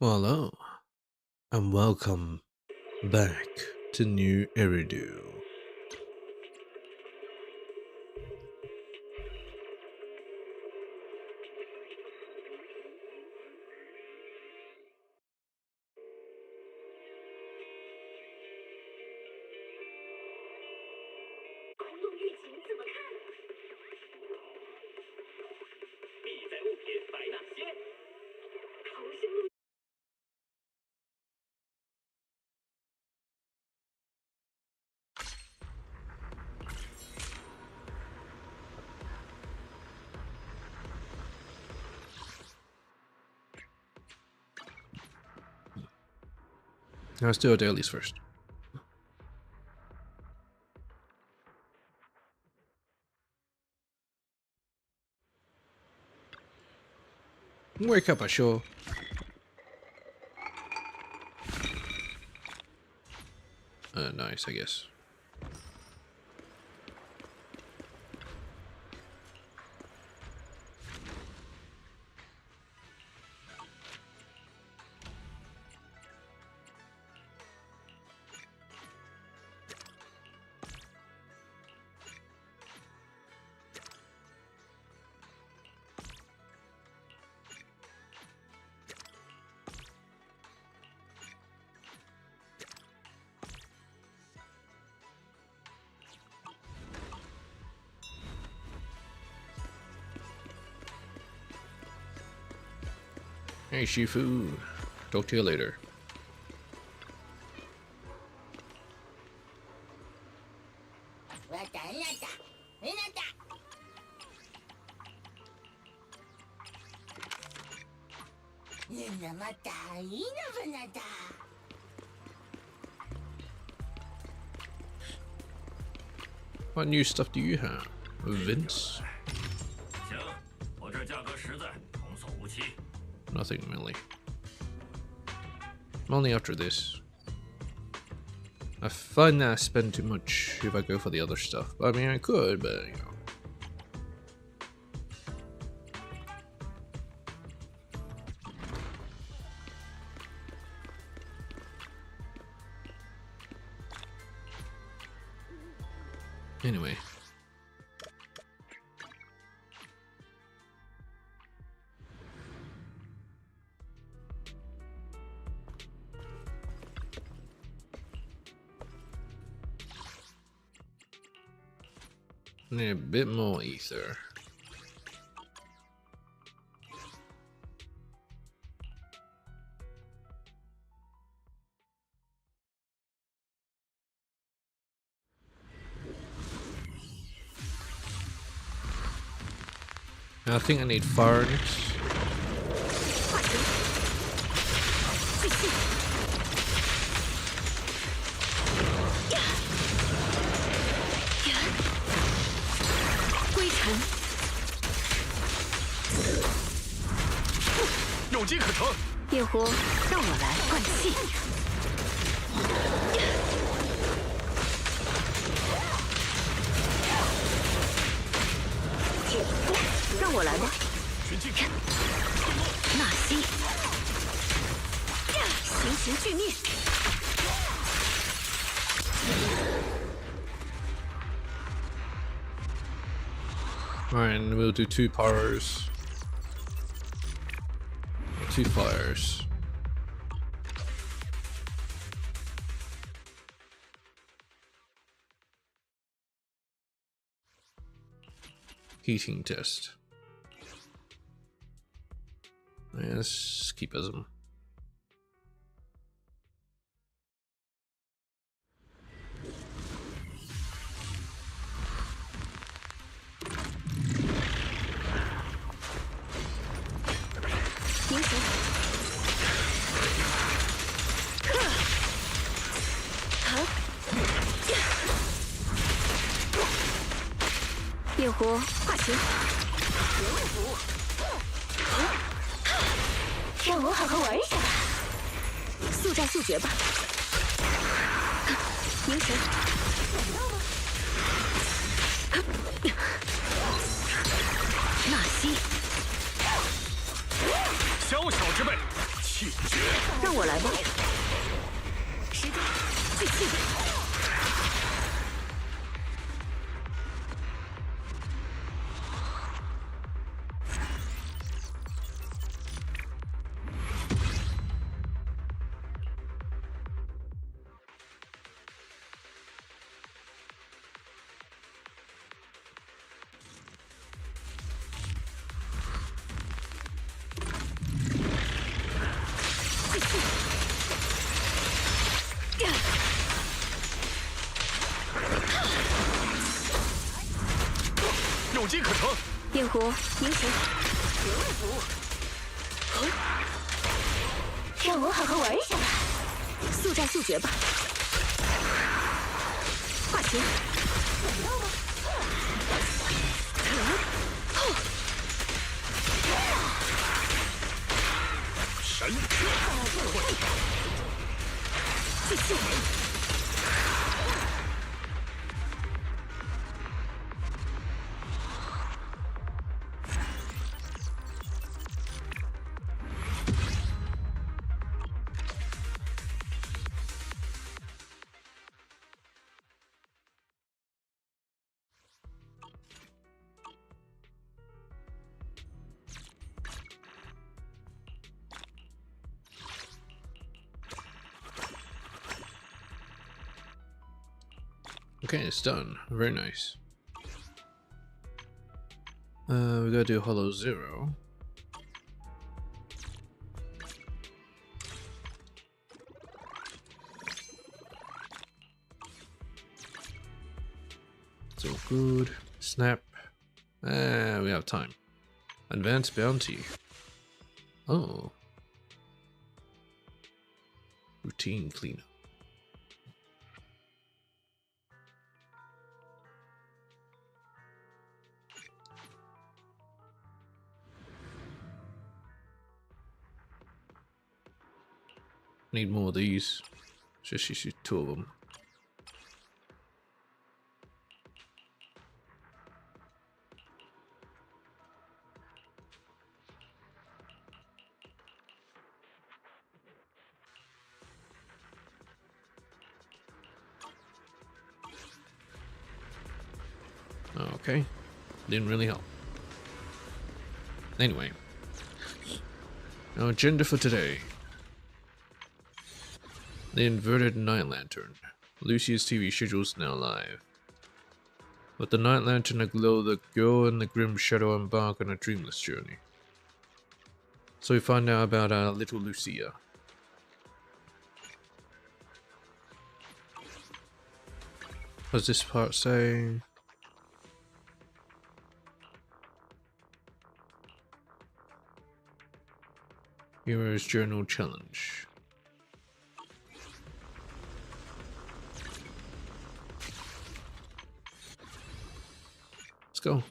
Well, hello, and welcome back to New Eridu. Now let's do our dailies first. Wake up, sure. Nice, I guess. Hey, Shifu. Talk to you later. What new stuff do you have, Vince? Nothing really. I'm only after this. I find that I spend too much if I go for the other stuff. I mean, I could, but you know. Anyway. Need a bit more ether. I think I need fire next. Alright, and we'll do 2 powers. 2 fires. Heating test. Yes, keep as them. 让我来吧。时间继续。有机可乘。焰火明行，让我好好玩一下吧。速战速决吧。化形。想到吗？神！继续。Okay, it's done. Very nice. We gotta do Hollow Zero. So good. Snap. We have time. Advanced Bounty. Oh. Routine cleanup. Need more of these. Just issue 2 of them. Okay. Didn't really help. Anyway. Our agenda for today. The Inverted Night Lantern. Lucia's TV schedule is now live. With the Night Lantern aglow, the girl and the Grim Shadow embark on a dreamless journey. So we find out about our little Lucia. What does this part say? Hero's Journal Challenge. Let's go.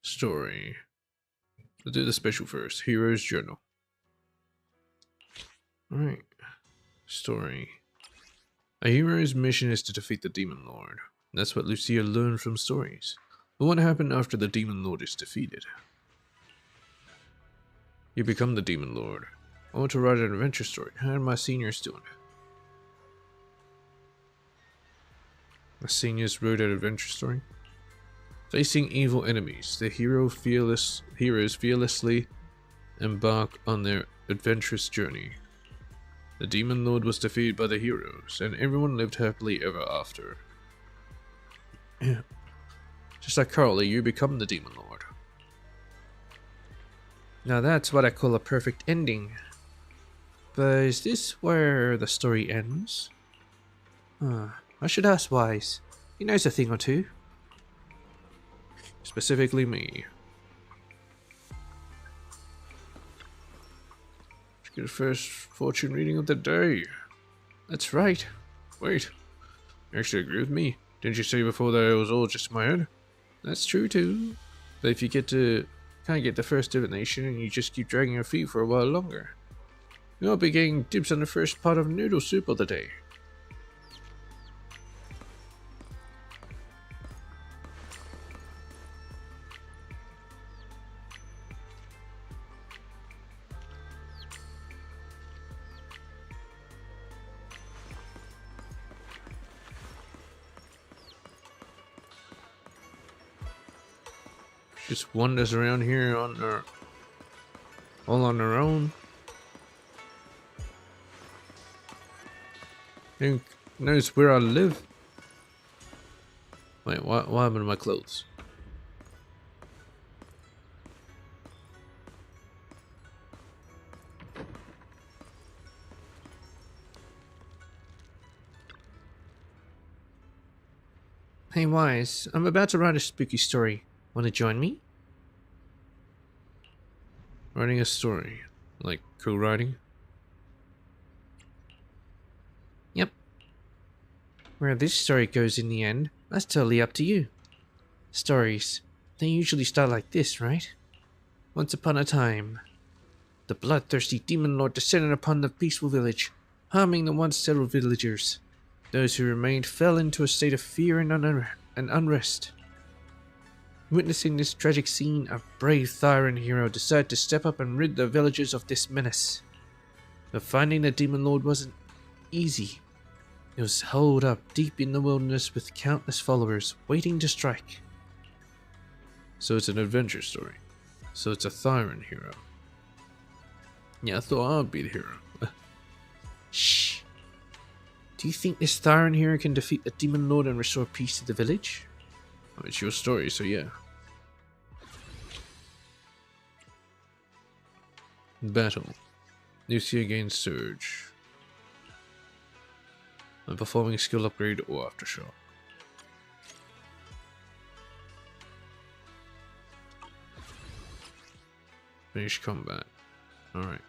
Story. Let's do the special first. Hero's Journal. Alright. Story. A hero's mission is to defeat the Demon Lord. That's what Lucia learned from stories. But what happened after the Demon Lord is defeated? You become the Demon Lord. I want to write an adventure story. How are my seniors doing? My seniors wrote an adventure story. Facing evil enemies, the heroes fearlessly embark on their adventurous journey. The Demon Lord was defeated by the heroes, and everyone lived happily ever after. Just like Carly, you become the Demon Lord. Now that's what I call a perfect ending. But is this where the story ends? I should ask Wise. He knows a thing or two. Specifically me. Let's get the first fortune reading of the day. That's right. Wait. You actually agree with me? Didn't you say before that it was all just in my head? That's true too. But if you can't get the first divination and you just keep dragging your feet for a while longer, you'll be getting dibs on the first pot of noodle soup of the day. just wanders around here on her, all on her own. Who knows where I live? Wait, what happened to my clothes? Hey Wise, I'm about to write a spooky story. Want to join me? Writing a story? Like co-writing? Yep. Where this story goes in the end, that's totally up to you. Stories, they usually start like this, right? Once upon a time, the bloodthirsty demon lord descended upon the peaceful village, harming the once settled villagers. Those who remained fell into a state of fear and unrest. Witnessing this tragic scene, a brave Thyran hero decided to step up and rid the villagers of this menace. But finding the demon lord wasn't easy. It was holed up deep in the wilderness with countless followers waiting to strike. So it's an adventure story. So it's a Thyran hero. Yeah, I thought I'd be the hero. Shh. Do you think this Thyran hero can defeat the demon lord and restore peace to the village? Oh, it's your story, so yeah. Battle. Lucia gains Surge. A performing skill upgrade or aftershock. Finish combat. Alright.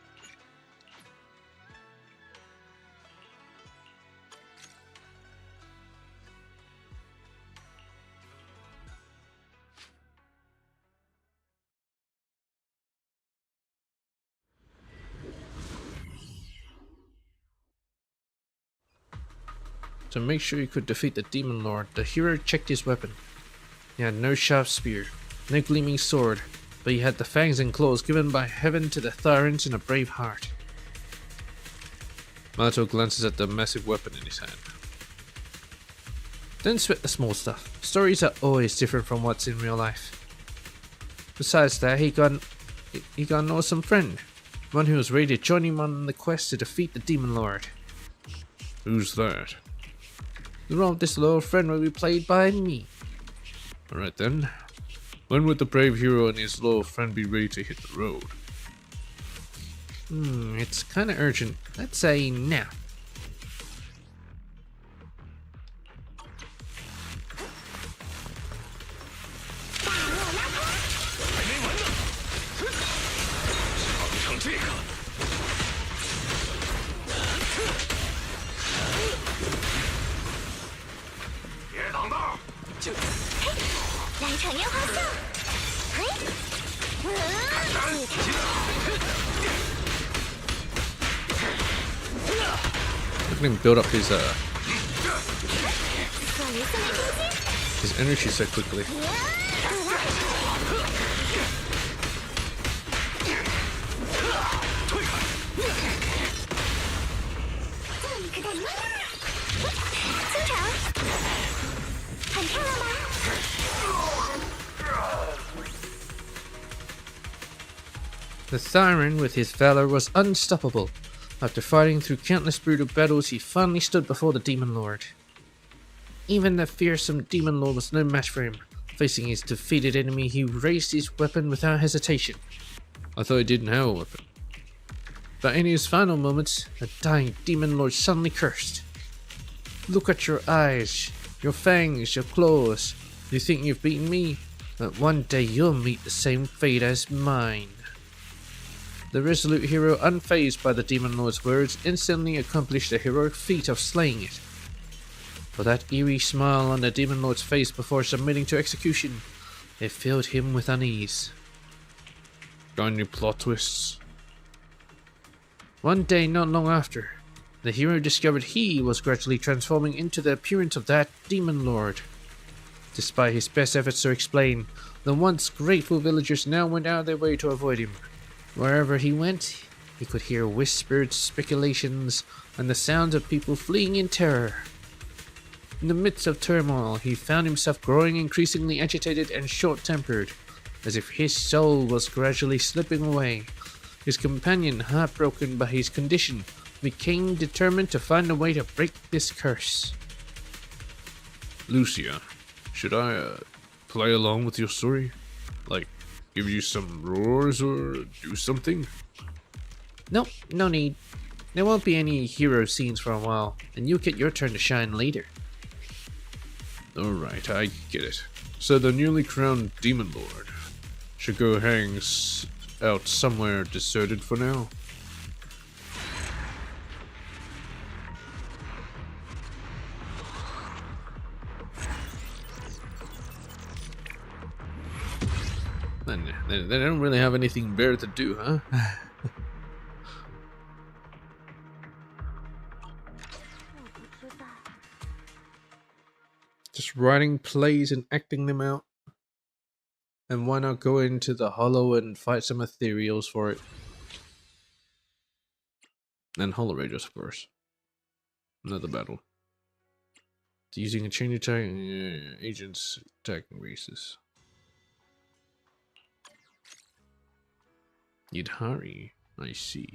To make sure he could defeat the demon lord, the hero checked his weapon. He had no sharp spear, no gleaming sword, but he had the fangs and claws given by heaven to the Thyrans and a brave heart. Mato glances at the massive weapon in his hand. Don't sweat the small stuff. Stories are always different from what's in real life. Besides that, he got an awesome friend. One who was ready to join him on the quest to defeat the demon lord. Who's that? The role of this loyal friend will be played by me. Alright then. When would the brave hero and his loyal friend be ready to hit the road? It's kinda urgent. Let's say now. Look at him build up his energy so quickly. The Thyran, with his valor, was unstoppable. After fighting through countless brutal battles, he finally stood before the Demon Lord. Even the fearsome Demon Lord was no match for him. Facing his defeated enemy, he raised his weapon without hesitation. I thought he didn't have a weapon. But in his final moments, the dying Demon Lord suddenly cursed. Look at your eyes, your fangs, your claws. You think you've beaten me? But one day you'll meet the same fate as mine. The resolute hero, unfazed by the Demon Lord's words, instantly accomplished the heroic feat of slaying it. For that eerie smile on the Demon Lord's face before submitting to execution, it filled him with unease. Got any plot twists? One day not long after, the hero discovered he was gradually transforming into the appearance of that Demon Lord. Despite his best efforts to explain, the once grateful villagers now went out of their way to avoid him. Wherever he went, he could hear whispered speculations and the sounds of people fleeing in terror. In the midst of turmoil, he found himself growing increasingly agitated and short-tempered. as if his soul was gradually slipping away. His companion, heartbroken by his condition, became determined to find a way to break this curse. Lucia, should I play along with your story? Like, give you some roars or do something? Nope, no need. There won't be any hero scenes for a while, and you'll get your turn to shine later. Alright, I get it. So the newly crowned Demon Lord should go hang out somewhere deserted for now? They don't really have anything better to do, huh? Just writing plays and acting them out. And why not go into the Hollow and fight some ethereals for it? And Hollow Rages, of course. Another battle. Using a chain attack, agents attacking races. Yidhari, I see.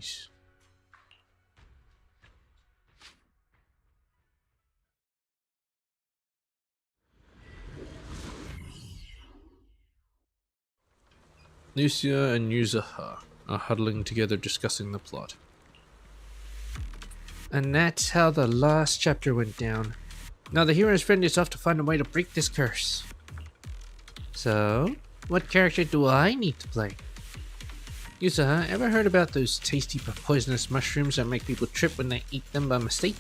Lucia and Yuzaha are huddling together discussing the plot. And that's how the last chapter went down. Now the hero's friend is off to find a way to break this curse. So, what character do I need to play? Yuzaha, ever heard about those tasty but poisonous mushrooms that make people trip when they eat them by mistake?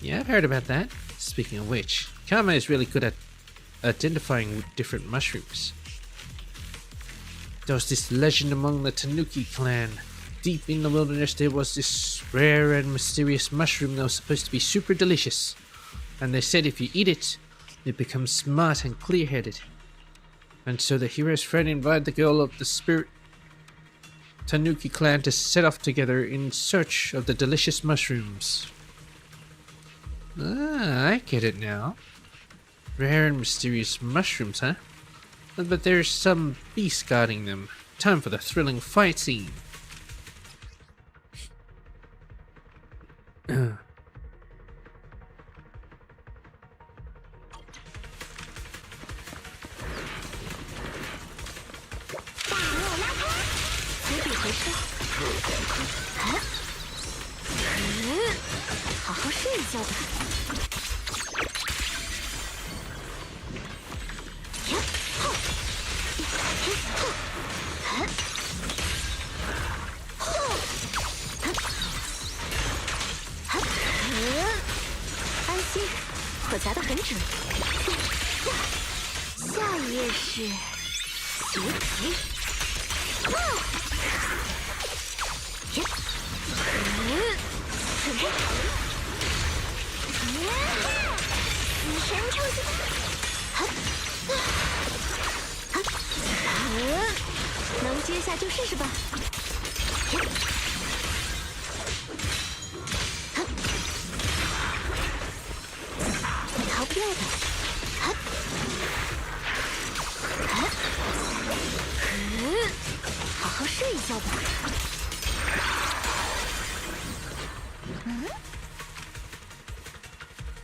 Yeah, I've heard about that. Speaking of which, Kama is really good at identifying different mushrooms. There was this legend among the Tanuki clan. Deep in the wilderness there was this rare and mysterious mushroom that was supposed to be super delicious. And they said if you eat it, you become smart and clear-headed. And so the hero's friend invited the girl of the spirit Tanuki clan to set off together in search of the delicious mushrooms. Ah, I get it now. Rare and mysterious mushrooms, huh? But there's some beast guarding them. Time for the thrilling fight scene.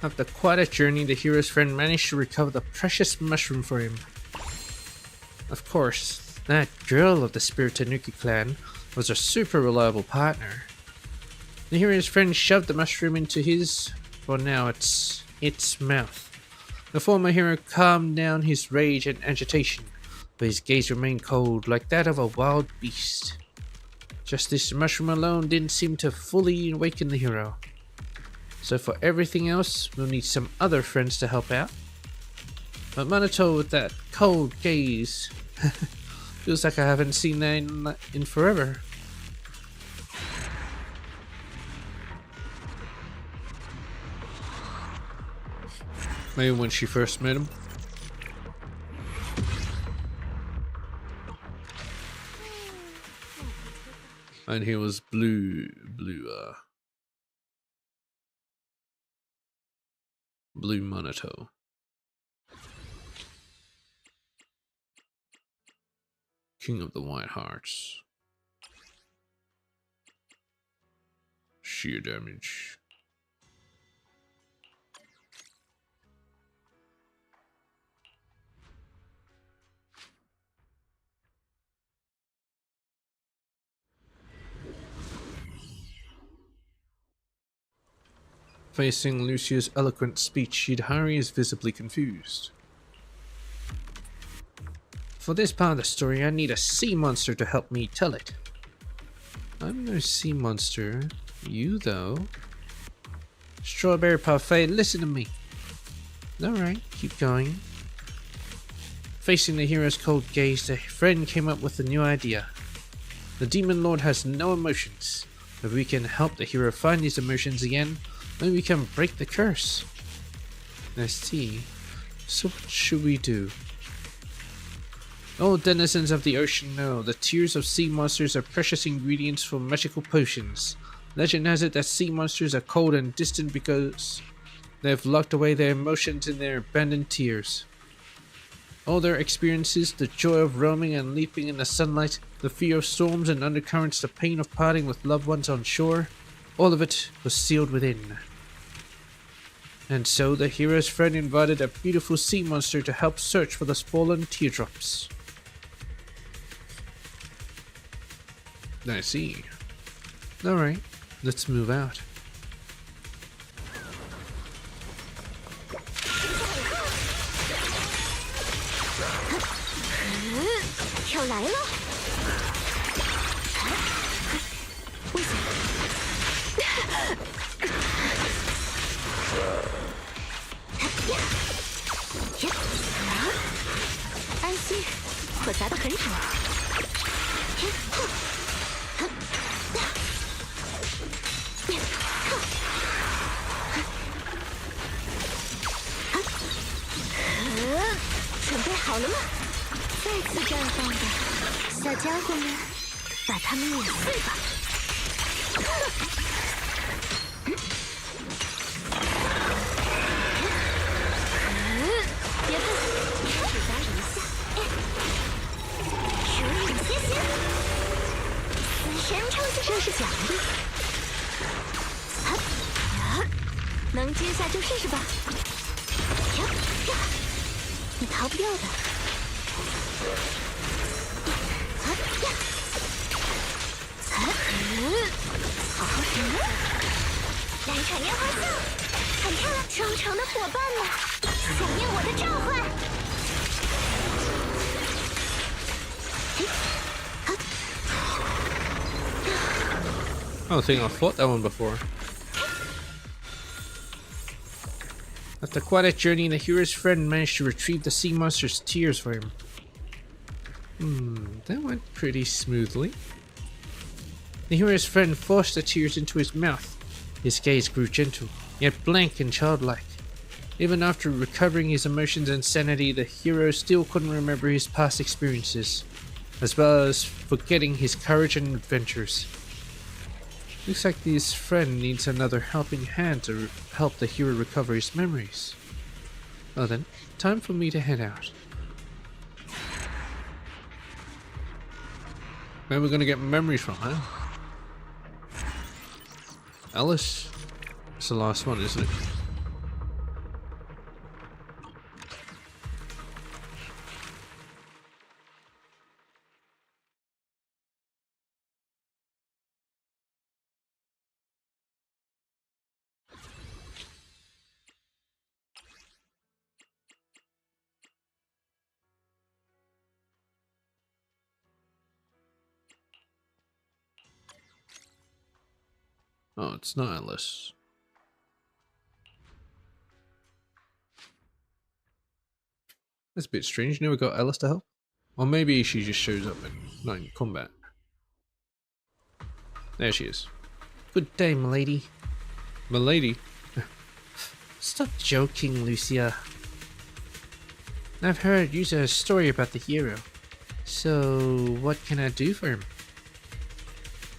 After quite a journey, the hero's friend managed to recover the precious mushroom for him. Of course, that girl of the Spirit Tanuki clan was a super reliable partner. The hero's friend shoved the mushroom into his, for now its mouth. The former hero calmed down his rage and agitation, but his gaze remained cold like that of a wild beast. Just this mushroom alone didn't seem to fully awaken the hero. So for everything else, we'll need some other friends to help out. But Minato with that cold gaze, feels like I haven't seen that in forever. Maybe when she first met him. And he was blue Minato. King of the White Hearts. Sheer damage. Facing Lucia's eloquent speech, Hidehari is visibly confused. For this part of the story, I need a sea monster to help me tell it. I'm no sea monster. You, though. Strawberry Parfait, listen to me. Alright, keep going. Facing the hero's cold gaze, the friend came up with a new idea. The Demon Lord has no emotions. If we can help the hero find these emotions again, then we can break the curse. I see. So what should we do? All denizens of the ocean know the tears of sea monsters are precious ingredients for magical potions. Legend has it that sea monsters are cold and distant because they have locked away their emotions in their abandoned tears. All their experiences, the joy of roaming and leaping in the sunlight, the fear of storms and undercurrents, the pain of parting with loved ones on shore, all of it was sealed within. And so the hero's friend invited a beautiful sea monster to help search for the fallen teardrops. I see. Alright, let's move out. I don't think I've fought that one before. After quite a journey, the hero's friend managed to retrieve the sea monster's tears for him. That went pretty smoothly. The hero's friend forced the tears into his mouth. His gaze grew gentle, yet blank and childlike. Even after recovering his emotions and sanity, the hero still couldn't remember his past experiences, as well as forgetting his courage and adventures. Looks like this friend needs another helping hand to help the hero recover his memories. Well then, time for me to head out. Where are we gonna get memories from, huh? Alice? It's the last one, isn't it? Oh, it's not Alice. That's a bit strange. Never got Alice to help. Or maybe she just shows up in not in combat. There she is. Good day, milady. Milady? Stop joking, Lucia. I've heard you a story about the hero. So, what can I do for him?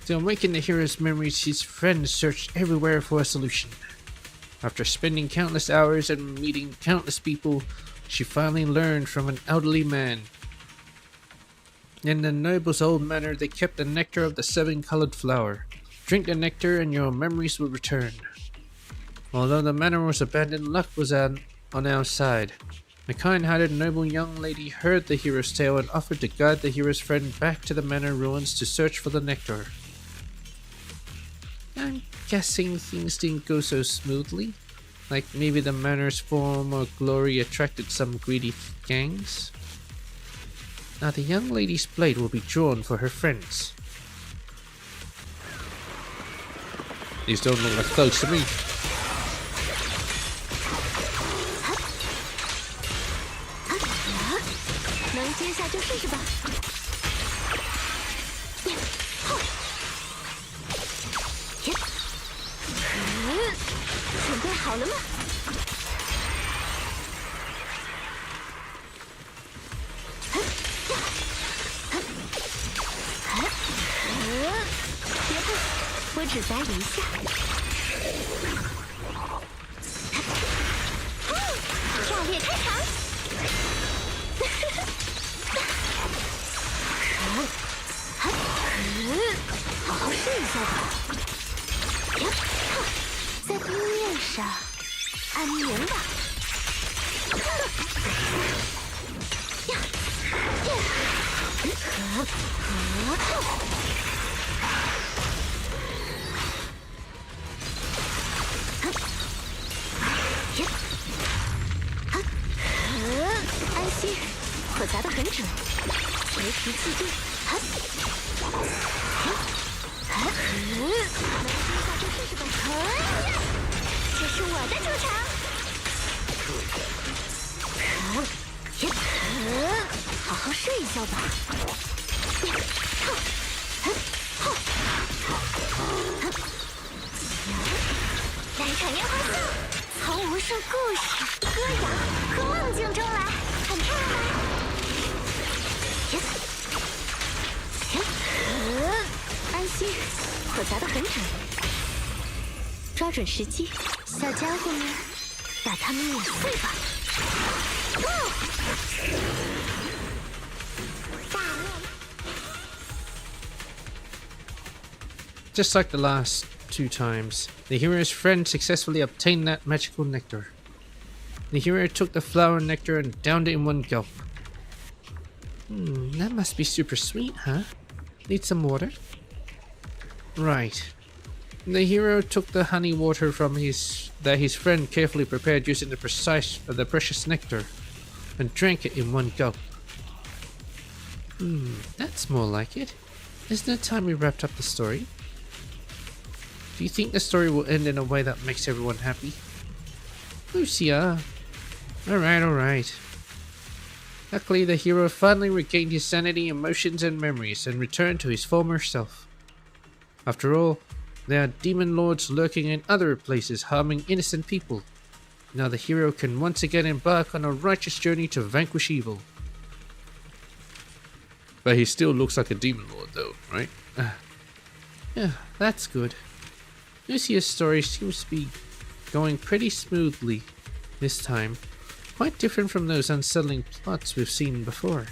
To awaken the hero's memories, his friend searched everywhere for a solution. After spending countless hours and meeting countless people, she finally learned from an elderly man In the noble's old manor, they kept the nectar of the 7-colored flower. Drink the nectar and your memories will return. Although the manor was abandoned, luck was on our side. The kind-hearted noble young lady heard the hero's tale and offered to guide the hero's friend back to the manor ruins to search for the nectar. I'm guessing things didn't go so smoothly. Like maybe the manor's former glory attracted some greedy gangs. Now the young lady's blade will be drawn for her friends. These don't look like thugs to me. Just like the last 2 times, the hero's friend successfully obtained that magical nectar. The hero took the flower nectar and downed it in one gulp. That must be super sweet, huh? Need some water? Right. The hero took the honey water from that his friend carefully prepared using the precious nectar and drank it in one gulp. That's more like it. Isn't it time we wrapped up the story? Do you think the story will end in a way that makes everyone happy? Lucia. Alright. Luckily, the hero finally regained his sanity, emotions, and memories and returned to his former self. After all, there are demon lords lurking in other places harming innocent people. Now the hero can once again embark on a righteous journey to vanquish evil. But he still looks like a demon lord though, right? Yeah, that's good. Lucia's story seems to be going pretty smoothly this time. Quite different from those unsettling plots we've seen before.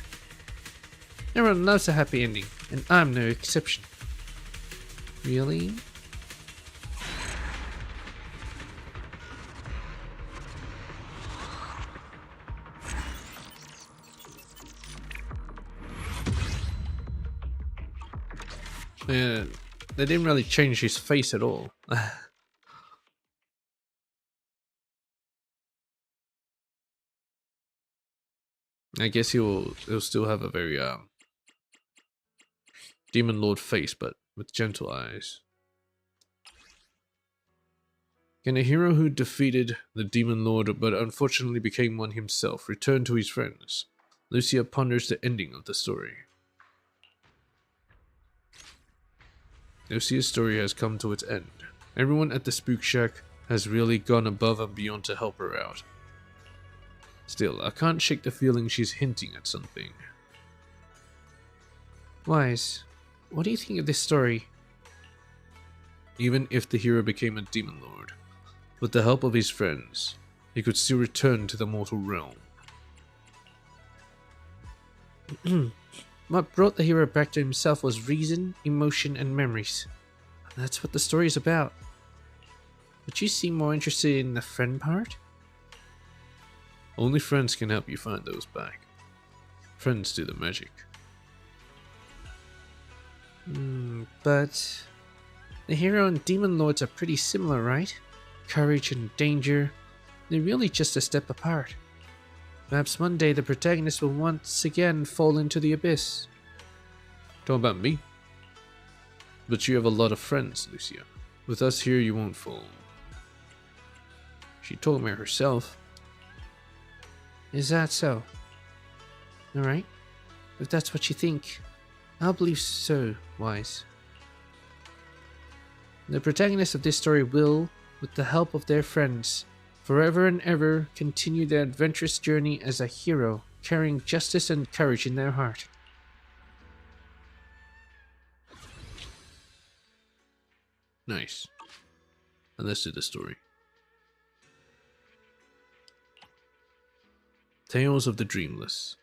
Everyone loves a happy ending, and I'm no exception. Really? Yeah, they didn't really change his face at all. I guess he'll still have a very demon lord face, but with gentle eyes. Can a hero who defeated the demon lord but unfortunately became one himself return to his friends? Lucia ponders the ending of the story. Lucia's story has come to its end. Everyone at the Spook Shack has really gone above and beyond to help her out. Still, I can't shake the feeling she's hinting at something. Wise, what do you think of this story? Even if the hero became a demon lord, with the help of his friends, he could still return to the mortal realm. what brought the hero back to himself was reason, emotion, and memories. And that's what the story is about. But you seem more interested in the friend part? Only friends can help you find those back. Friends do the magic. But the hero and demon lords are pretty similar, right? Courage and danger, they're really just a step apart. Perhaps one day the protagonist will once again fall into the abyss. Talk about me. But you have a lot of friends, Lucia. With us here, you won't fall. She told me herself. Is that so? Alright. If that's what you think, I'll believe so, Wise. The protagonists of this story will, with the help of their friends, forever and ever continue their adventurous journey as a hero, carrying justice and courage in their heart. Nice. And let's do the story. Tales of the Dreamless.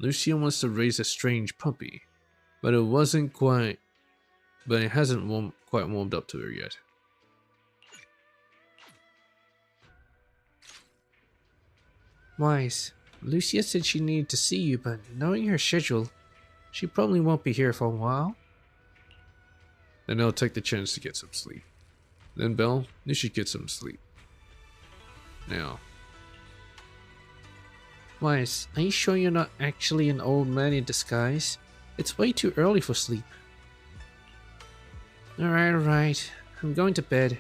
Lucia wants to raise a strange puppy, but it hasn't quite warmed up to her yet. Wise, Lucia said she needed to see you, but knowing her schedule, she probably won't be here for a while. Then I'll take the chance to get some sleep. Then Belle, you should get some sleep. Now. Wise, are you sure you're not actually an old man in disguise? It's way too early for sleep. Alright. I'm going to bed.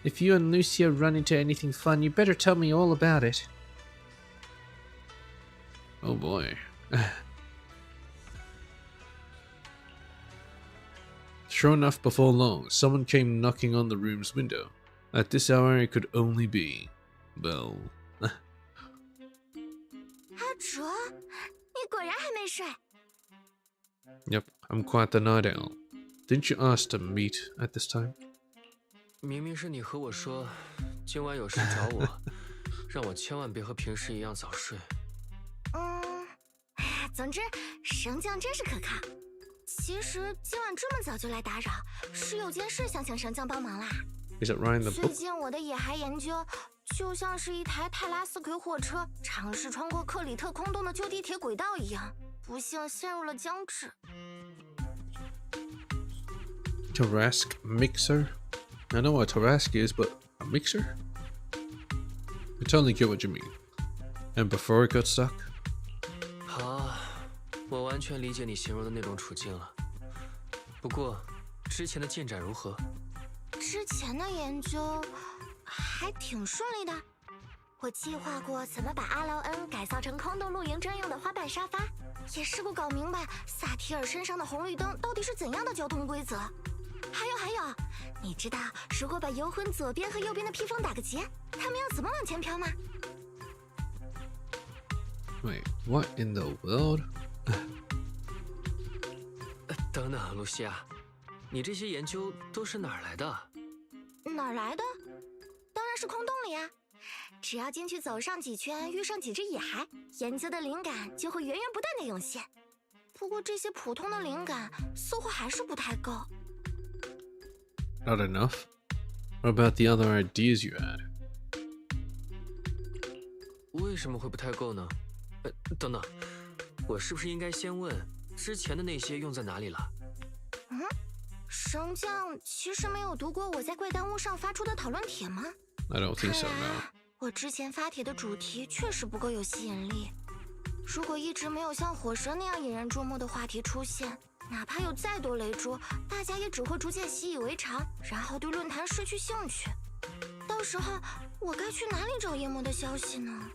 If you and Lucia run into anything fun, you better tell me all about it. Oh boy. Sure enough, before long, someone came knocking on the room's window. At this hour, it could only be Belle. 阿哲，你果然还没睡。 Yep, I'm quite the night owl. Didn't you ask to meet at this time? 明明是你和我说，今晚有事找我，让我千万别和平时一样早睡。总之，绳匠真是可靠。其实今晚这么早就来打扰，是有件事想请绳匠帮忙啦。 Is it right in the 最 book? 近我的野孩研究，就像是一台泰拉斯奎火车尝试穿过克里特空洞的旧地铁轨道一样，不幸陷入了僵滞。 Tarrasque mixer? I know what Tarrasque is, but a mixer? I totally get what you mean. And before it got stuck? 好，我完全理解你形容的那种处境了。不过，之前的进展如何？ 之前的研究还挺顺利的，我计划过怎么把阿劳恩改造成空洞露营专用的花瓣沙发，也试过搞明白萨提尔身上的红绿灯到底是怎样的交通规则。还有，你知道如果把游魂左边和右边的披风打个结，他们要怎么往前飘吗？ Wait, what in the world? 等等，露西亚，你这些研究都是哪儿来的？ 哪儿来的？当然是空洞里啊！只要进去走上几圈，遇上几只野孩，研究的灵感就会源源不断的涌现。不过这些普通的灵感似乎还是不太够。 Not enough? What about the other ideas you had? 为什么会不太够呢？等等，我是不是应该先问之前的那些用在哪里了？ 绳匠其实没有读过我在怪诞屋上发出的讨论帖吗？ I don't think so, no. 我之前发帖的主题确实不够有吸引力。如果一直没有像火蛇那样引人注目的话题出现，哪怕有再多雷珠，大家也只会逐渐习以为常，然后对论坛失去兴趣。到时候我该去哪里找夜幕的消息呢？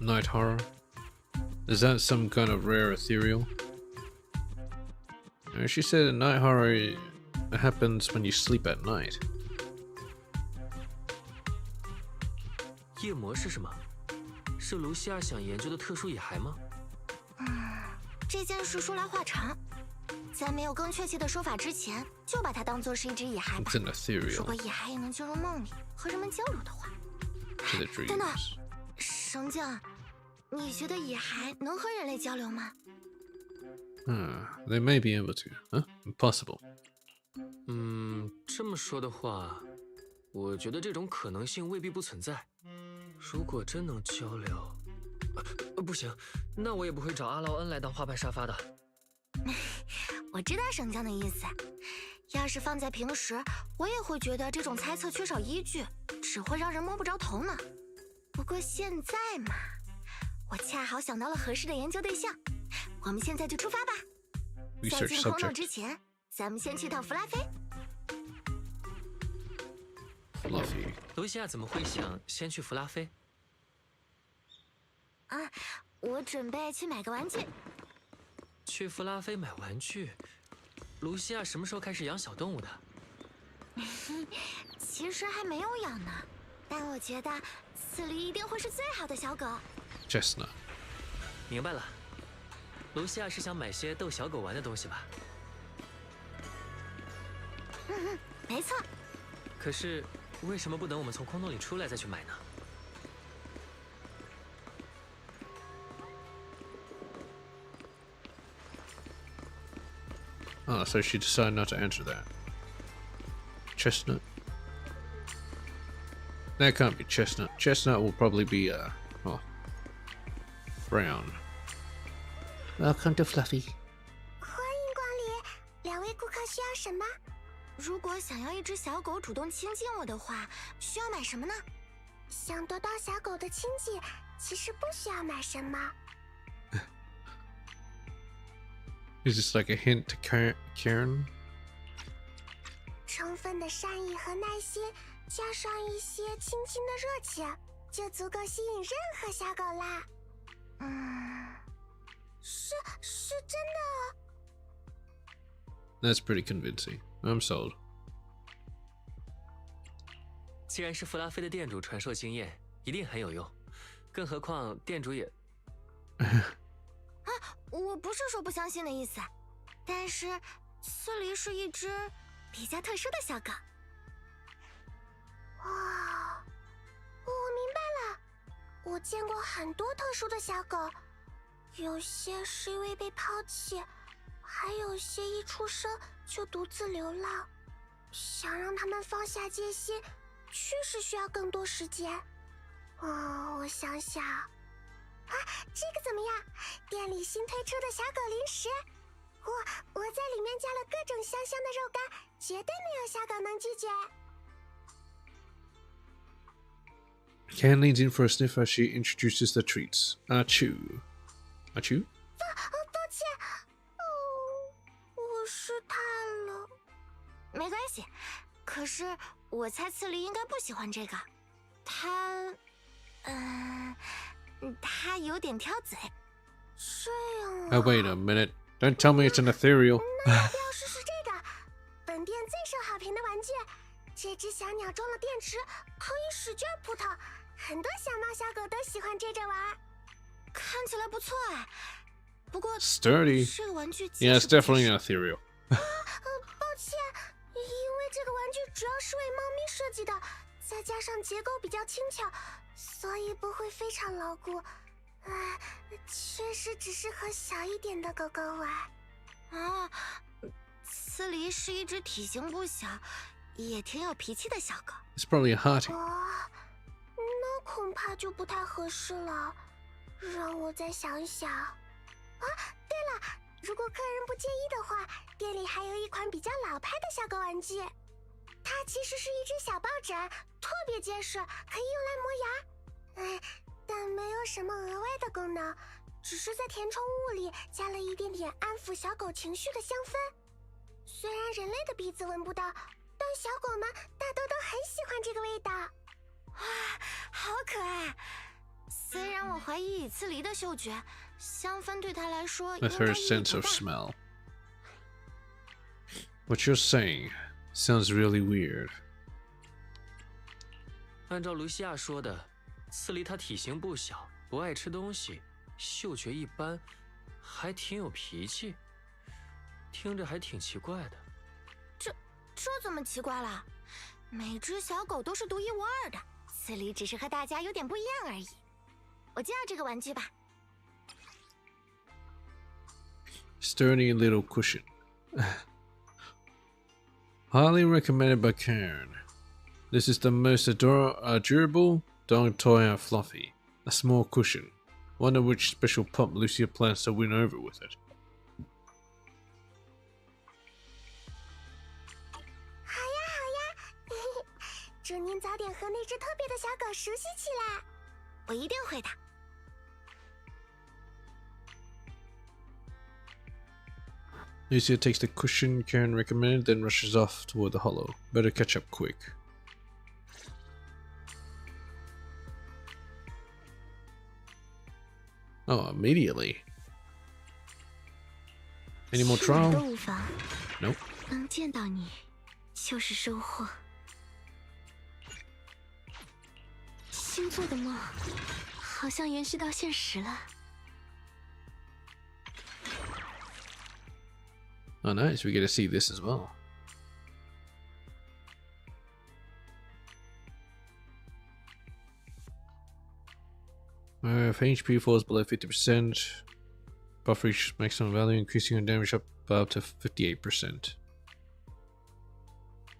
Night horror? Is that some kind of rare ethereal? She said a night horror happens when you sleep at night. 夜魔是什么？是卢西亚想研究的特殊野孩吗？这件事说来话长，在没有更确切的说法之前，就把它当作是一只野孩吧。 It's an ethereal 如果野孩也能进入梦里和人们交流的话， to the 等等， dreams. 绳匠，你觉得野孩能和人类交流吗？ They may be able to. Huh? Impossible. 这么说的话，我觉得这种可能性未必不存在。如果真能交流，不行，那我也不会找阿劳恩来当花瓣沙发的。我知道省将的意思。要是放在平时，我也会觉得这种猜测缺少依据，只会让人摸不着头脑。不过现在嘛，我恰好想到了合适的研究对象，我们现在就出发吧。在 Research 进空洞 subject. 之前，咱们先去趟弗拉菲。Fluffy. 卢西亚怎么会想先去弗拉菲？我准备去买个玩具。去弗拉菲买玩具？卢西亚什么时候开始养小动物的？其实还没有养呢，但我觉得刺梨一定会是最好的小狗。 Chestnut. 明白了，卢西亚是想买些逗小狗玩的东西吧？没错。可是为什么不等我们从空洞里出来再去买呢？ Oh, so she decided not to answer that. Chestnut. That can't be chestnut. Chestnut will probably be brown. Welcome to Fluffy. 欢迎光临，两位顾客需要什么？如果想要一只小狗主动亲近我的话，需要买什么呢？想得到小狗的亲近，其实不需要买什么。 Is this like a hint to Karen? 充分的善意和耐心，加上一些亲亲的热情，就足够吸引任何小狗啦。是真的。 That's pretty convincing. I'm sold. 既然是弗拉菲的店主传授经验，一定很有用。更何况店主也……我不是说不相信的意思，但是刺梨是一只比较特殊的小狗。哇，我明白了，我见过很多特殊的小狗，有些是因为被抛弃，还有些一出生就独自流浪。想让它们放下戒心，确实需要更多时间。我想想。 这个怎么样？店里新推出的小狗零食，我在里面加了各种香香的肉干，绝对没有小狗能拒绝。 Ken leans in for a sniff as she introduces the treats. Achoo. Achoo? 抱歉，我失态了。没关系，可是我猜刺梨应该不喜欢这个，他有点挑嘴。这样啊。 Oh, wait a minute. Don't tell me it's an ethereal. 那要不要试试这个？本店最受好评的玩具，这只小鸟装了电池，可以使劲扑腾，很多小猫小狗都喜欢追着玩。看起来不错哎，不过 Sturdy. 这个玩具 Yeah, it's definitely an ethereal. 抱歉，因为这个玩具主要是为猫咪设计的，再加上结构比较轻巧，所以不会非常牢固。确实只适合小一点的狗狗玩。刺梨是一只体型不小，也挺有脾气的小狗。 It's probably a hearty. 那恐怕就不太合适了。让我再想想。对了，如果客人不介意的话，店里还有一款比较老派的小狗玩具。它其实是一只小抱枕，特别结实，可以用来磨牙。但没有什么额外的功能，只是在填充物里加了一点点安抚小狗情绪的香氛。虽然人类的鼻子闻不到，但小狗们大多都很喜欢这个味道。好可爱！虽然我怀疑以刺梨的嗅觉，香氛对它来说应 With 该 her 意义 sense 不 of 大。 smell. What you're saying sounds really weird. 按照卢西亚说的，刺梨它体型不小，不爱吃东西，嗅觉一般，还挺有脾气，听着还挺奇怪的。这怎么奇怪了？每只小狗都是独一无二的，刺梨只是和大家有点不一样而已。我就要这个玩具吧， Sturdy little cushion. Highly recommended by Karen. This is the most durable dog toy and fluffy. A small cushion. Wonder which special pup Lucia plans to win over with it. 好呀好呀，祝您早点和那只特别的小狗熟悉起来。我一定会的。Lucia takes the cushion Karen recommended, then rushes off toward the hollow. Better catch up quick. Oh, immediately. Any more 去哪儿 trial? 动物房 Nope. 能见到你，就是收获。星座的梦，好像延续到现实了。 Oh, nice. We get to see this as well. If HP falls below 50%, buff reaches maximum value, increasing your damage up by up to 58%.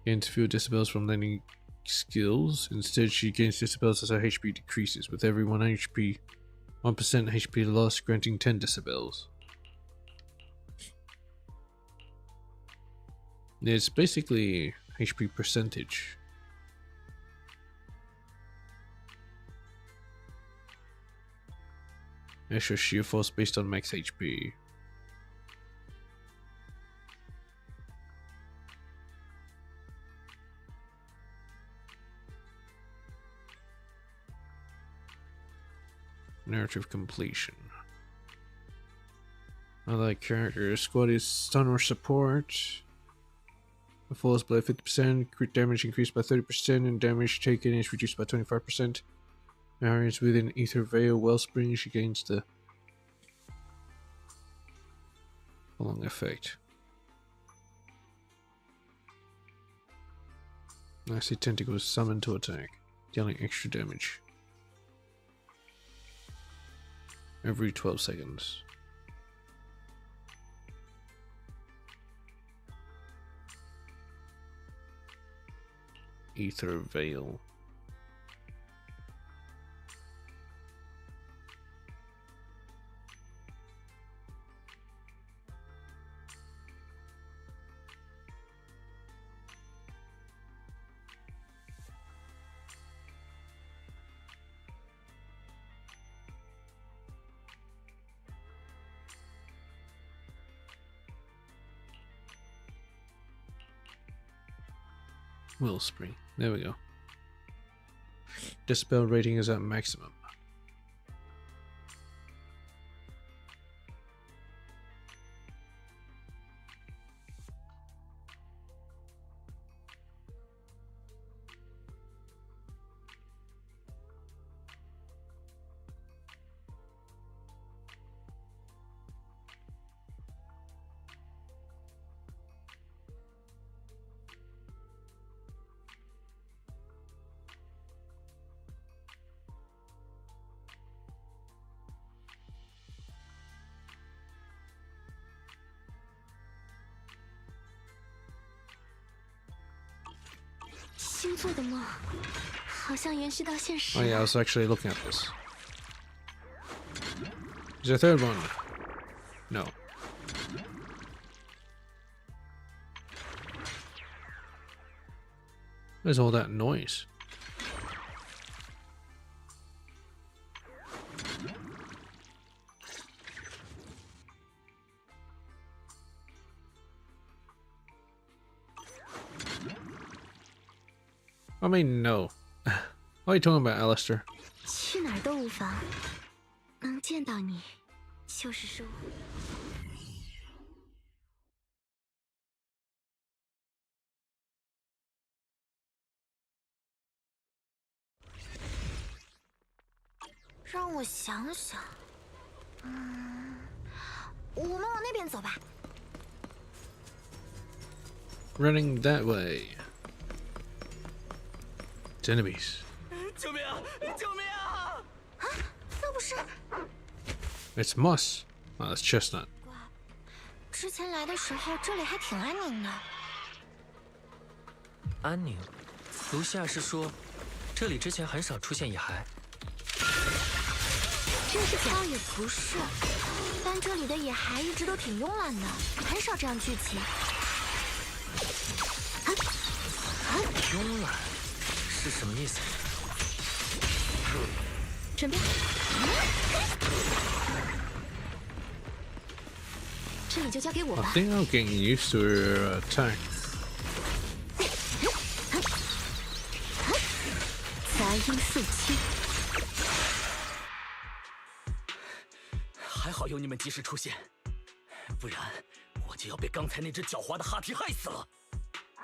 Gains fewer decibels from landing skills. Instead, she gains decibels as her HP decreases, with every 1% HP loss granting 10 decibels. It's basically HP percentage. Extra shear force based on max HP. Narrative completion. Other characters. Squad is stun or support. The falls below 50%, crit damage increased by 30%, and damage taken is reduced by 25%. Areas within Ether Veil Wellspring, she gains the following effect. Nasty tentacles summoned to attack, dealing extra damage every 12 seconds. Ether Veil. Wellspring. There we go. Decibel rating is at maximum. Oh yeah, I was actually looking at this. Is there a third one? No. Where's all that noise? I mean, no. What are you talking about, Alistair? 去哪儿动物房，能见到你，就是收获。让我想想，我们往那边走吧。 Running that way. It's enemies. 救命啊！救命啊！那不是 It's moss. Oh, that's chestnut. 之前来的时候这里还挺安宁的。安宁，卢西亚是说，这里之前很少出现野孩。这是倒也不是，但这里的野孩一直都挺慵懒的，很少这样聚集。慵懒是什么意思？准备。这里就交给我 I 吧。 think I'm getting used to her attack. 杂音肃清。还好有你们及时出现，不然我就要被刚才那只狡猾的哈提害死了。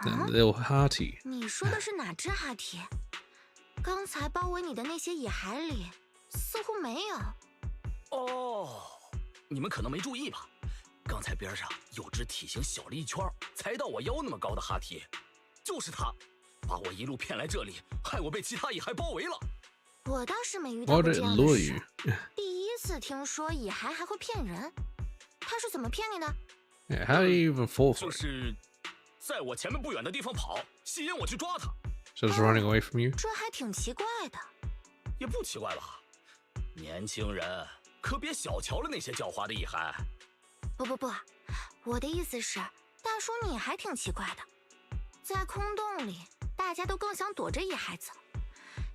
That little hearty. 你说的是哪只哈提？刚才包围你的那些野孩里，似乎没有。哦，你们可能没注意吧？刚才边上有只体型小了一圈，才到我腰那么高的哈提，就是他，把我一路骗来这里，害我被其他野孩包围了。我倒是没遇到 Why 过 did 这 it 样 lure 的事 you?，第一次听说野孩还会骗人。他是怎么骗你的？ Yeah, how do you even fall for 就 it? 是在我前面不远的地方跑，吸引我去抓他， Just running away from you? 这还挺奇怪的。也不奇怪吧？年轻人可别小瞧了那些狡猾的野孩。不，我的意思是，大叔你还挺奇怪的。在空洞里，大家都更想躲着野孩子。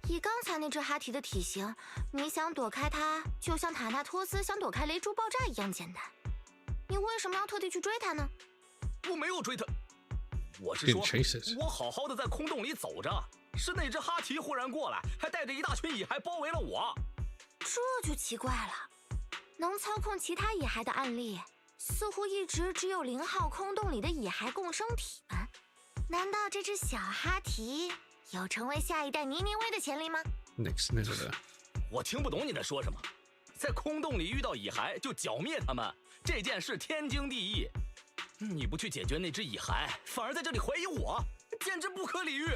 以刚才那只哈提的体型，你想躲开它，就像塔纳托斯想躲开雷珠爆炸一样简单。你为什么要特地去追它呢？我没有追他，我是 Didn't 说 chase it. 我好好的在空洞里走着，是那只哈提忽然过来，还带着一大群野孩包围了我。这就奇怪了。能操控其他野孩的案例，似乎一直只有0号空洞里的野孩共生体们。难道这只小哈提有成为下一代尼尼微的潜力吗？ Next minute. 我听不懂你在说什么。在空洞里遇到野孩就剿灭他们，这件事天经地义。你不去解决那只野孩，反而在这里怀疑我，简直不可理喻。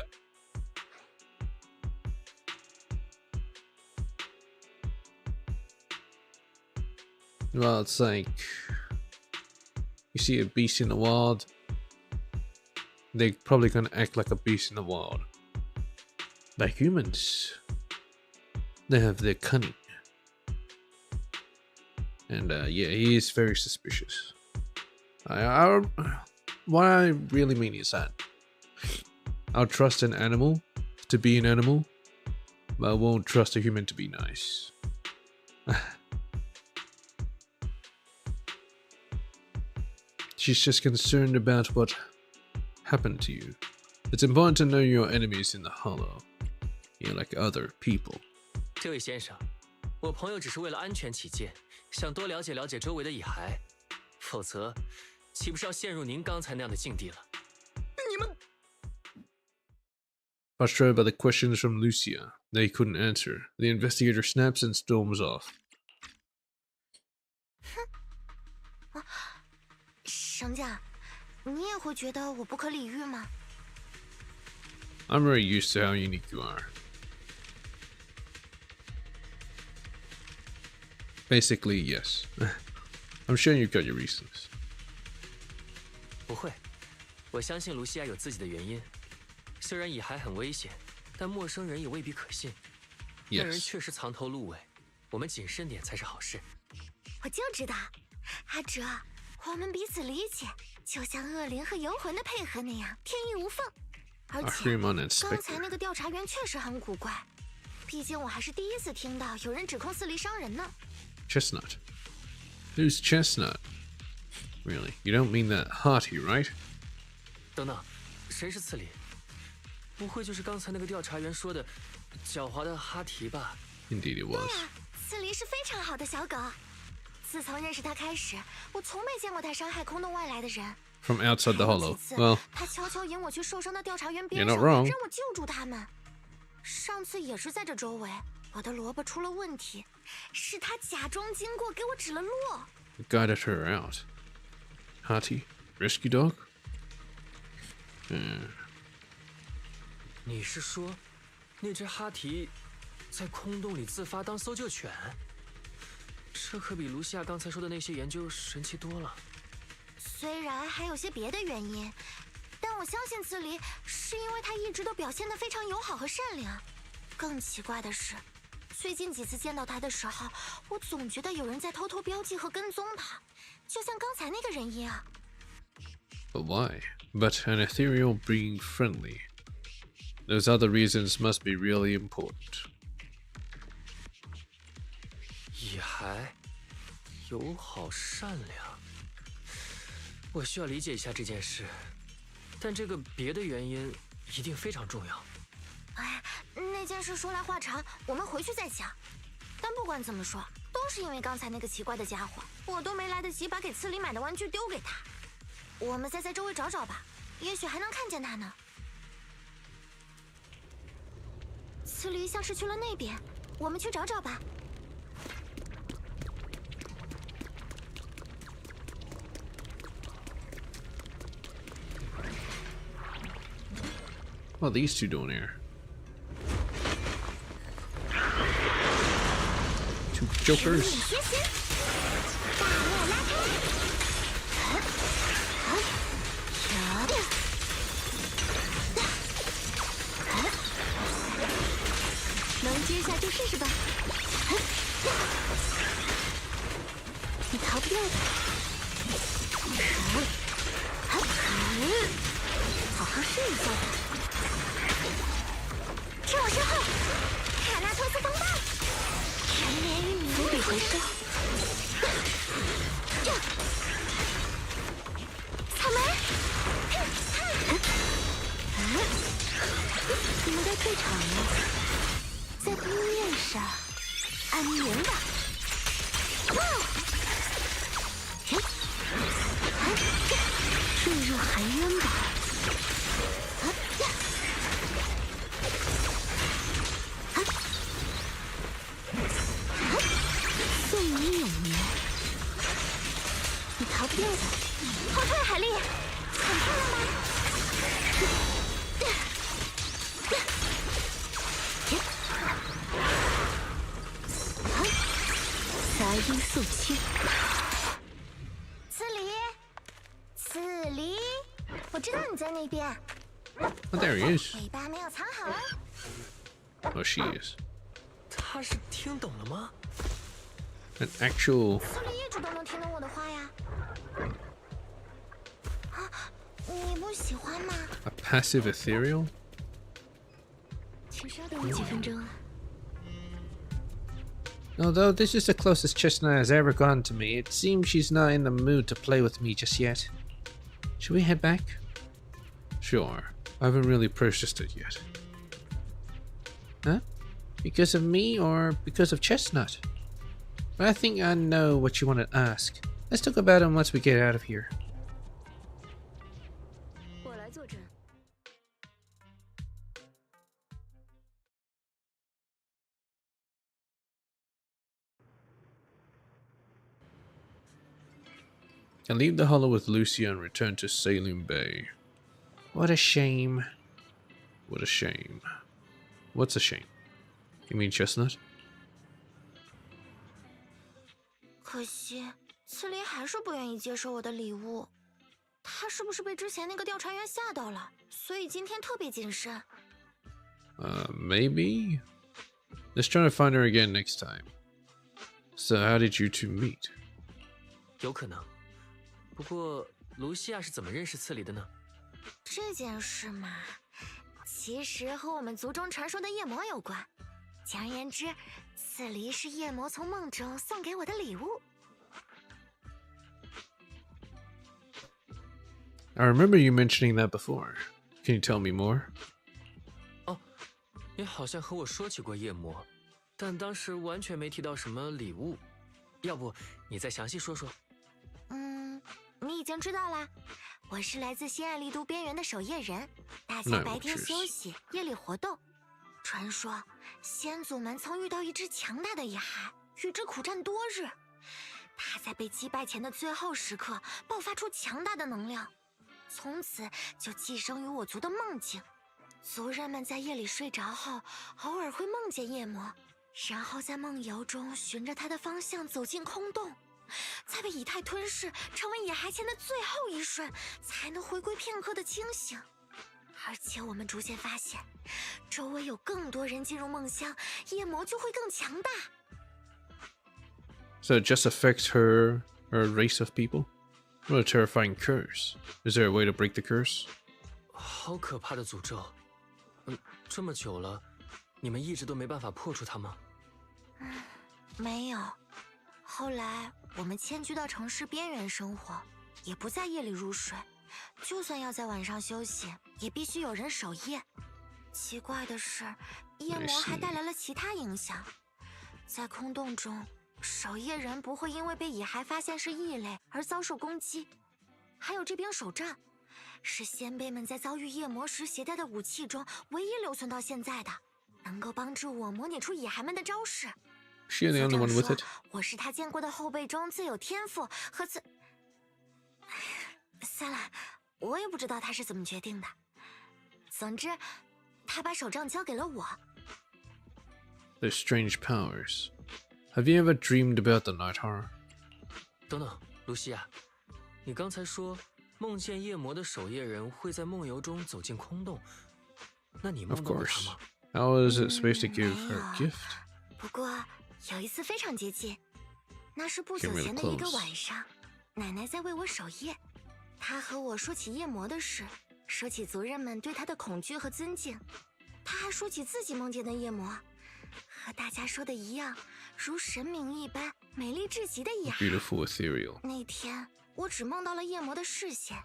Well, it's like you see a beast in the wild, they're probably gonna act like a beast in the wild. But humans, they have their cunning. And yeah, he is very suspicious. What I really mean is that I'll trust an animal to be an animal, but I won't trust a human to be nice. She's just concerned about what happened to you. It's important to know your enemies in the hollow. You know, like other people. 这位先生，我朋友只是为了安全起见，想多了解了解周围的野孩，否则，岂不是要陷入您刚才那样的境地了？你们 Frustrated by the questions from Lucia that he couldn't answer, the investigator snaps and storms off. 绳匠，你也会觉得我不可理喻吗？ I'm very used to how unique you are. Basically, yes. I'm sure you've got your reasons. 不会，我相信卢西亚有自己的原因。虽然野孩很危险，但陌生人也未必可信。那人 Yes. 确实藏头露尾，我们谨慎点才是好事。我就知道，阿哲，我们彼此理解，就像恶灵和游魂的配合那样，天衣无缝。而 A 且， human and 刚才 spectre. 那个调查员确实很古怪，毕竟我还是第一次听到有人指控四离伤人呢。 Chestnut. Who's Chestnut? Really? You don't mean that hearty, right? 等等，谁是刺梨？不会就是刚才那个调查员说的狡猾的哈提吧？ Indeed it was. 刺梨是非常好的小狗，自从认识它开始，我从没见过它伤害空洞外来的人。 From outside the 还有 hollow. 几次 Well, 他悄悄引我去受伤的调查员边 You're 上， not wrong. 让我救助他们。上次也是在这周围，我的萝卜出了问题，是他假装经过给我指了路。 you guided her out. Hearty? Rescue dog? 你是说，那只哈提在空洞里自发当搜救犬？这可比卢西亚刚才说的那些研究神奇多了。虽然还有些别的原因，但我相信刺梨是因为他一直都表现得非常友好和善良。更奇怪的是，最近几次见到他的时候，我总觉得有人在偷偷标记和跟踪他，就像刚才那个人一样。But why? But an ethereal being friendly. Those other reasons must be really important. 野孩，友好善良。我需要理解一下这件事，但这个别的原因一定非常重要。哎，那件事说来话长，我们回去再讲。但不管怎么说，都是因为刚才那个奇怪的家伙，我都没来得及把给刺梨买的玩具丢给他。我们再在周围找找吧，也许还能看见他呢。刺梨像是去了那边，我们去找找吧。What are these two doing here? Two jokers. 能接下就试试吧。你逃不掉的。好好试一下吧。吃我身后，卡拉托斯风暴，缠绵于迷，伏笔回收。草莓，你们该退场了，在冰面上安眠吧。坠入寒渊吧。送你永眠，你逃不掉的。后退，海莉，很漂亮吗？杂音肃清。刺梨，刺梨，我知道你在那边。 Oh, there he is. 尾巴没有藏好哦。 Oh, she is. 他是听懂了吗？ An actual. 刺梨一直都能听懂我的话呀。啊，你不喜欢吗？ A passive ethereal? 请稍等我几分钟啊。 Although this is the closest Chestnut has ever gone to me, it seems she's not in the mood to play with me just yet. Should we head back? Sure. I haven't really purchased it yet. Huh? Because of me or because of Chestnut? I think I know what you want to ask. Let's talk about it once we get out of here. 我来坐镇。 I leave the hollow with Lucia and return to Sailing Bay. What a shame. What a shame. What's a shame? You mean Chestnut? 可惜，刺梨还是不愿意接受我的礼物。他是不是被之前那个调查员吓到了，所以今天特别谨慎？ Maybe? Let's try to find her again next time. So how did you two meet? 有可能。不过，卢西亚是怎么认识刺梨的呢？ 这件事嘛，其实和我们族中传说的夜魔有关。简而言之，刺梨是夜魔从梦中送给我的礼物。 I remember you mentioning that before. Can you tell me more? 哦，你好像和我说起过夜魔，但当时完全没提到什么礼物。要不你再详细说说？你已经知道啦。我是来自新爱丽都边缘的守夜人，大家白天休息，夜里活动。传说先祖们曾遇到一只强大的野孩，与之苦战多日。他在被击败前的最后时刻爆发出强大的能量，从此就寄生于我族的梦境。族人们在夜里睡着后，偶尔会梦见夜魔，然后在梦游中循着他的方向走进空洞。在被以太吞噬，成为野孩前的最后一瞬，才能回归片刻的清醒。而且我们逐渐发现，周围有更多人进入梦乡，夜魔就会更强大。 So it just affects her race of people? What a terrifying curse. Is there a way to break the curse? 好可怕的诅咒！这么久了，你们一直都没办法破除它吗？没有。后来我们迁居到城市边缘生活，也不在夜里入睡。就算要在晚上休息，也必须有人守夜。奇怪的是，夜魔还带来了其他影响。在空洞中，守夜人不会因为被野孩发现是异类而遭受攻击。还有这柄手杖，是先辈们在遭遇夜魔时携带的武器中唯一留存到现在的，能够帮助我模拟出野孩们的招式。 She the only one with it? 我是他见过的后辈中最有天赋和最……算了，我也不知道他是怎么决定的。总之，他把手杖交给了我。Their strange powers. Have you ever dreamed about the night horror? 等等，卢西亚，你刚才说梦见夜魔的守夜人会在梦游中走进空洞，那你梦到过他吗？ How is it supposed to give her a gift? 不过有一次非常接近，那是不久前的一个晚上，奶奶在为我守夜。她和我说起夜魔的事，说起族人们对他的恐惧和尊敬。她还说起自己梦见的夜魔，和大家说的一样，如神明一般美丽至极的野孩。Beautiful, ethereal. 那天我只梦到了夜魔的视线，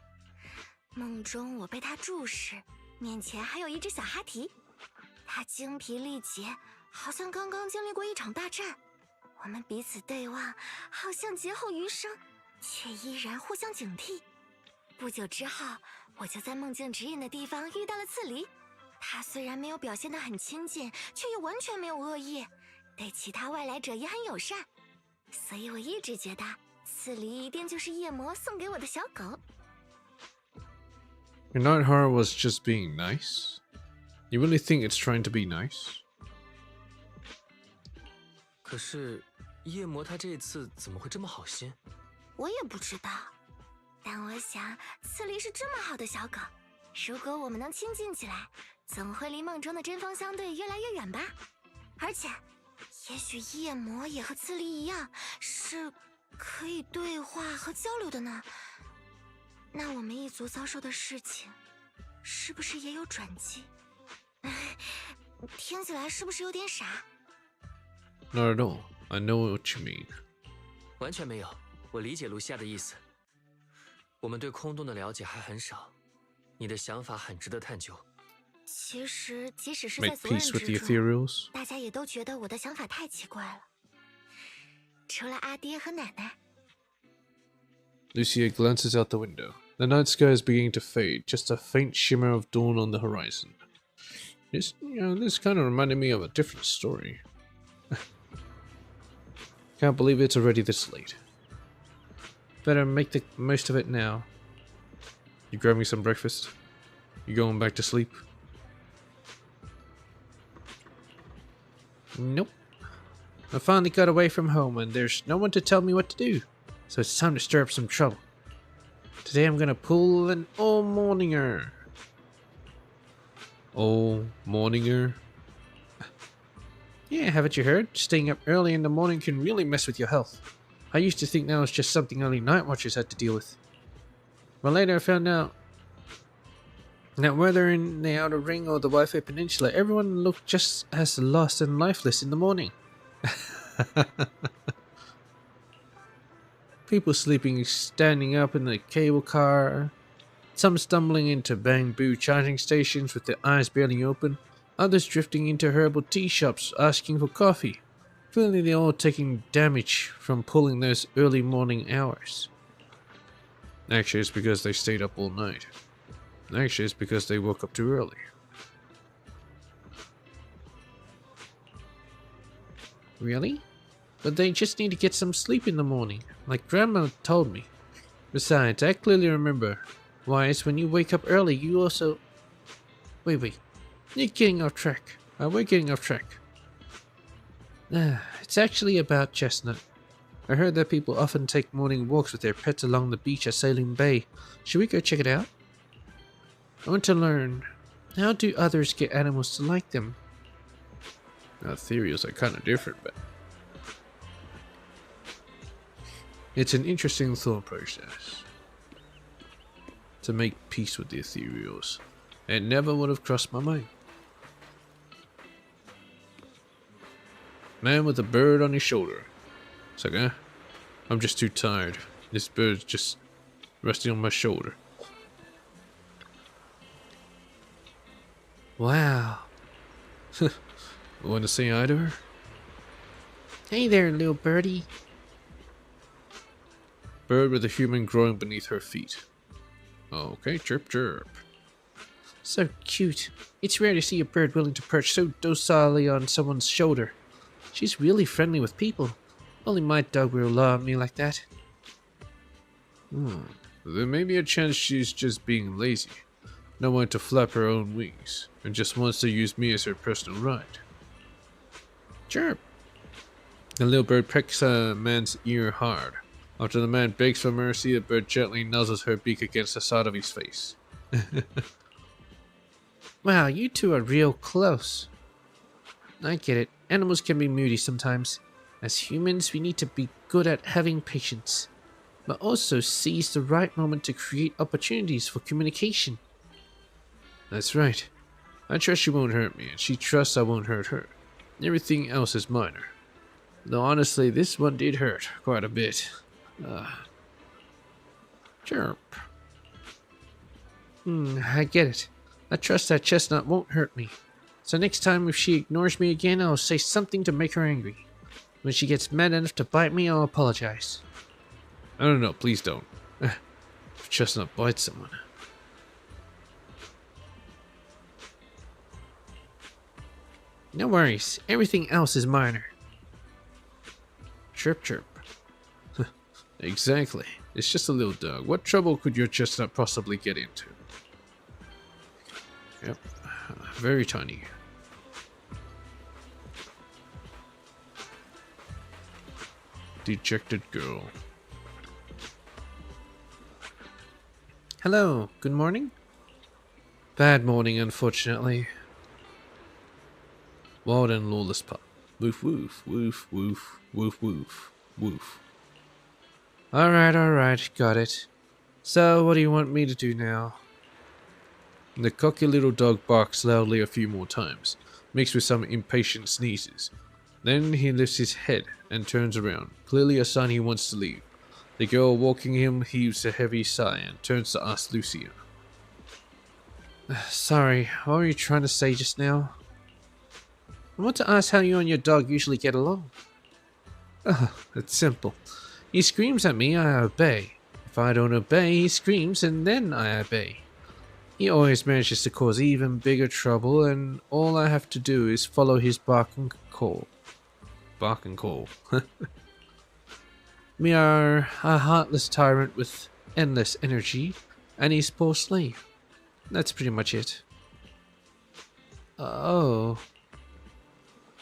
梦中我被他注视，面前还有一只小哈提，他精疲力竭，好像刚刚经历过一场大战。我们彼此对望，好像劫后余生，却依然互相警惕。不久之后，我就在梦境指引的地方遇到了刺梨。他虽然没有表现得很亲近，却又完全没有恶意，对其他外来者也很友善。所以我一直觉得刺梨一定就是夜魔送给我的小狗。 Your night horror was just being nice? You really think it's trying to be nice? 可是夜魔他这次怎么会这么好心？我也不知道，但我想刺梨是这么好的小狗，如果我们能亲近起来，总会离梦中的针锋相对越来越远吧。而且，也许夜魔也和刺梨一样，是可以对话和交流的呢。那我们一族遭受的事情，是不是也有转机？听起来是不是有点傻？ Not at all. I know what you mean. 完全没有，我理解卢西亚的意思。我们对空洞的了解还很少，你的想法很值得探究。其实，即使是在 Make 族人 peace with the 之中， ethereals? 大家也都觉得我的想法太奇怪了。除了阿爹和奶奶。 Lucia glances out the window. The night sky is beginning to fade, just a faint shimmer of dawn on the horizon. This kind of reminded me of a different story. Can't believe it's already this late. Better make the most of it now. You grabbing some breakfast? You going back to sleep? Nope. I finally got away from home and there's no one to tell me what to do. So it's time to stir up some trouble. Today I'm gonna pull an all morninger. All morninger? Yeah, haven't you heard? Staying up early in the morning can really mess with your health. I used to think that was just something only night watchers had to deal with. But later I found out that whether in the Outer Ring or the Wi-Fi Peninsula, everyone looked just as lost and lifeless in the morning. People sleeping standing up in the cable car, some stumbling into bamboo charging stations with their eyes barely open, others drifting into herbal tea shops asking for coffee. Clearly they're all taking damage from pulling those early morning hours. Actually, it's because they stayed up all night. Actually, it's because they woke up too early. Really? But they just need to get some sleep in the morning, like Grandma told me. Besides, I clearly remember. Wise, when you wake up early, you also... Wait. You're getting off track. We're getting off track. It's actually about Chestnut. I heard that people often take morning walks with their pets along the beach at Sailing Bay. Should we go check it out? I want to learn, how do others get animals to like them? Now, ethereals are kind of different, but it's an interesting thought process to make peace with the ethereals. It never would have crossed my mind. Man with a bird on his shoulder. It's like, I'm just too tired. This bird's just resting on my shoulder. Wow. Want to say hi to her? Hey there, little birdie. Bird with a human growing beneath her feet. Okay, chirp chirp. So cute. It's rare to see a bird willing to perch so docilely on someone's shoulder. She's really friendly with people. Only my dog will love me like that. There may be a chance she's just being lazy, not wanting to flap her own wings, and just wants to use me as her personal ride. Chirp. The little bird pecks a man's ear hard. After the man begs for mercy, the bird gently nuzzles her beak against the side of his face. Wow, you two are real close. I get it. Animals can be moody sometimes. As humans, we need to be good at having patience, but also seize the right moment to create opportunities for communication. That's right. I trust she won't hurt me, and she trusts I won't hurt her. Everything else is minor. Though honestly, this one did hurt quite a bit. Chirp. I get it. I trust that chestnut won't hurt me. So next time if she ignores me again, I'll say something to make her angry. When she gets mad enough to bite me, I'll apologize. I don't know, please don't. If Chestnut bites someone. No worries, everything else is minor. Chirp chirp. Exactly. It's just a little dog. What trouble could your chestnut possibly get into? Yep. Very tiny. Dejected girl. Hello, good morning? Bad morning, unfortunately. Wild and lawless pup. Woof woof, woof woof, woof woof, woof. Alright, got it. So, what do you want me to do now? The cocky little dog barks loudly a few more times, mixed with some impatient sneezes. Then he lifts his head and turns around, clearly a sign he wants to leave. The girl walking him heaves a heavy sigh and turns to ask Lucia. Sorry, what were you trying to say just now? I want to ask how you and your dog usually get along. It's simple. He screams at me, I obey. If I don't obey, he screams and then I obey. He always manages to cause even bigger trouble, and all I have to do is follow his bark and call. Bark and call. We are a heartless tyrant with endless energy, and his poor slave. That's pretty much it. Oh.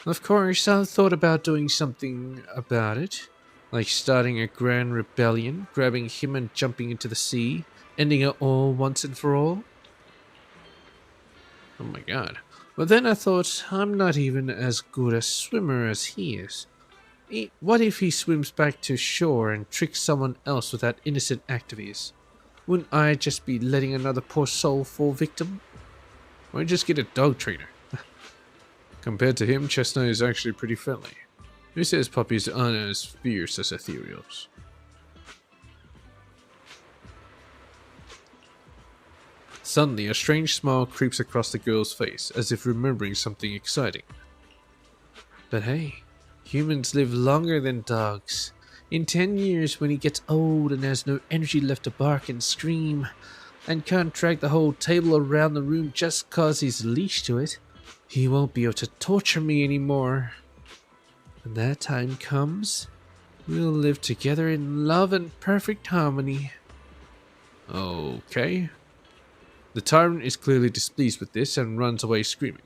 Of course, I've thought about doing something about it. Like starting a grand rebellion, grabbing him and jumping into the sea, ending it all once and for all. Oh my god. But then I thought, I'm not even as good a swimmer as he is. What if he swims back to shore and tricks someone else with that innocent act of his? Wouldn't I just be letting another poor soul fall victim? Why don't you just get a dog trainer? Compared to him, Chestnut is actually pretty friendly. Who says puppies aren't as fierce as ethereals? Suddenly, a strange smile creeps across the girl's face, as if remembering something exciting. But hey, humans live longer than dogs. In 10 years, when he gets old and has no energy left to bark and scream, and can't drag the whole table around the room just cause he's leashed to it, he won't be able to torture me anymore. When that time comes, we'll live together in love and perfect harmony. Okay. The tyrant is clearly displeased with this and runs away screaming,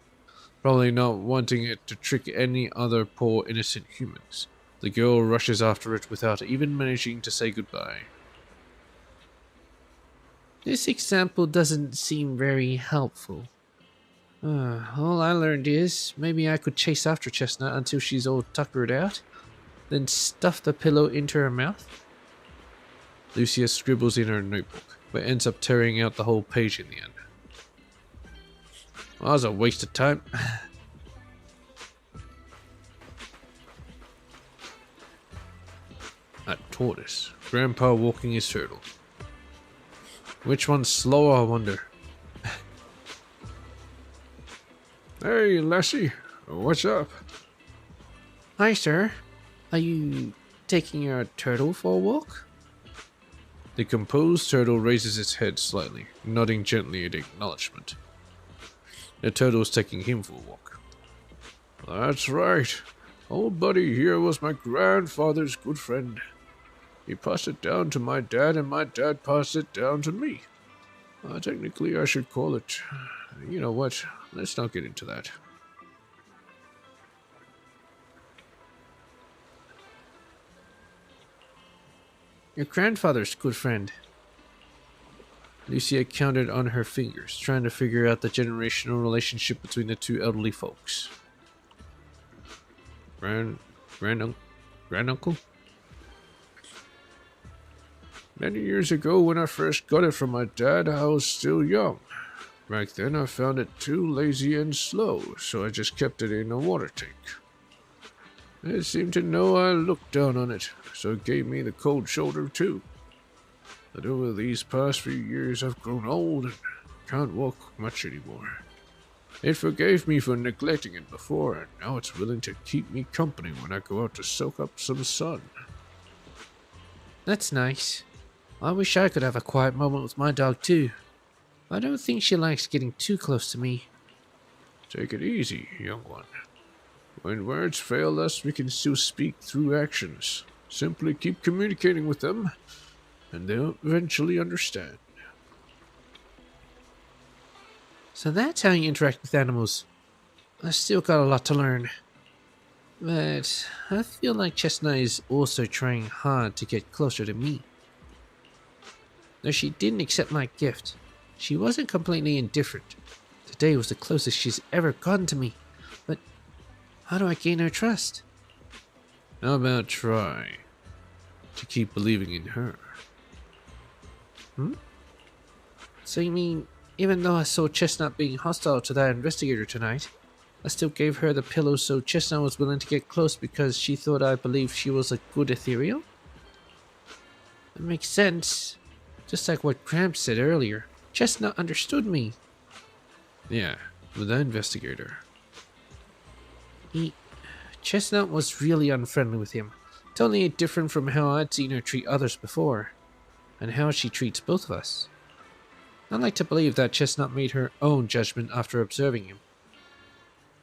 probably not wanting it to trick any other poor innocent humans. The girl rushes after it without even managing to say goodbye. This example doesn't seem very helpful. All I learned is maybe I could chase after Chestnut until she's all tuckered out, then stuff the pillow into her mouth. Lucia scribbles in her notebook, but ends up tearing out the whole page in the end. Well, that was a waste of time. A tortoise. Grandpa walking his turtle. Which one's slower, I wonder? Hey, Lassie. What's up? Hi, sir. Are you taking your turtle for a walk? The composed turtle raises its head slightly, nodding gently in acknowledgement. The turtle's taking him for a walk. That's right. Old buddy here was my grandfather's good friend. He passed it down to my dad, and my dad passed it down to me. Technically, I should call it... You know what? Let's not get into that. Your grandfather's good friend. Lucia counted on her fingers, trying to figure out the generational relationship between the two elderly folks. Granduncle? Many years ago, when I first got it from my dad, I was still young. Back then, I found it too lazy and slow, so I just kept it in a water tank. It seemed to know I looked down on it, so it gave me the cold shoulder too. But over these past few years, I've grown old and can't walk much anymore. It forgave me for neglecting it before, and now it's willing to keep me company when I go out to soak up some sun. That's nice. I wish I could have a quiet moment with my dog too. I don't think she likes getting too close to me. Take it easy, young one. When words fail us, we can still speak through actions. Simply keep communicating with them, and they'll eventually understand. So that's how you interact with animals. I still got a lot to learn. But I feel like Chestnut is also trying hard to get closer to me. Though she didn't accept my gift, she wasn't completely indifferent. Today was the closest she's ever gotten to me. But how do I gain her trust? How about try to keep believing in her? So you mean, even though I saw Chestnut being hostile to that investigator tonight, I still gave her the pillow so Chestnut was willing to get close because she thought I believed she was a good ethereal? That makes sense. Just like what Gramps said earlier. Chestnut understood me. Yeah, with the investigator. Chestnut was really unfriendly with him. Totally different from how I'd seen her treat others before. And how she treats both of us. I'd like to believe that Chestnut made her own judgment after observing him.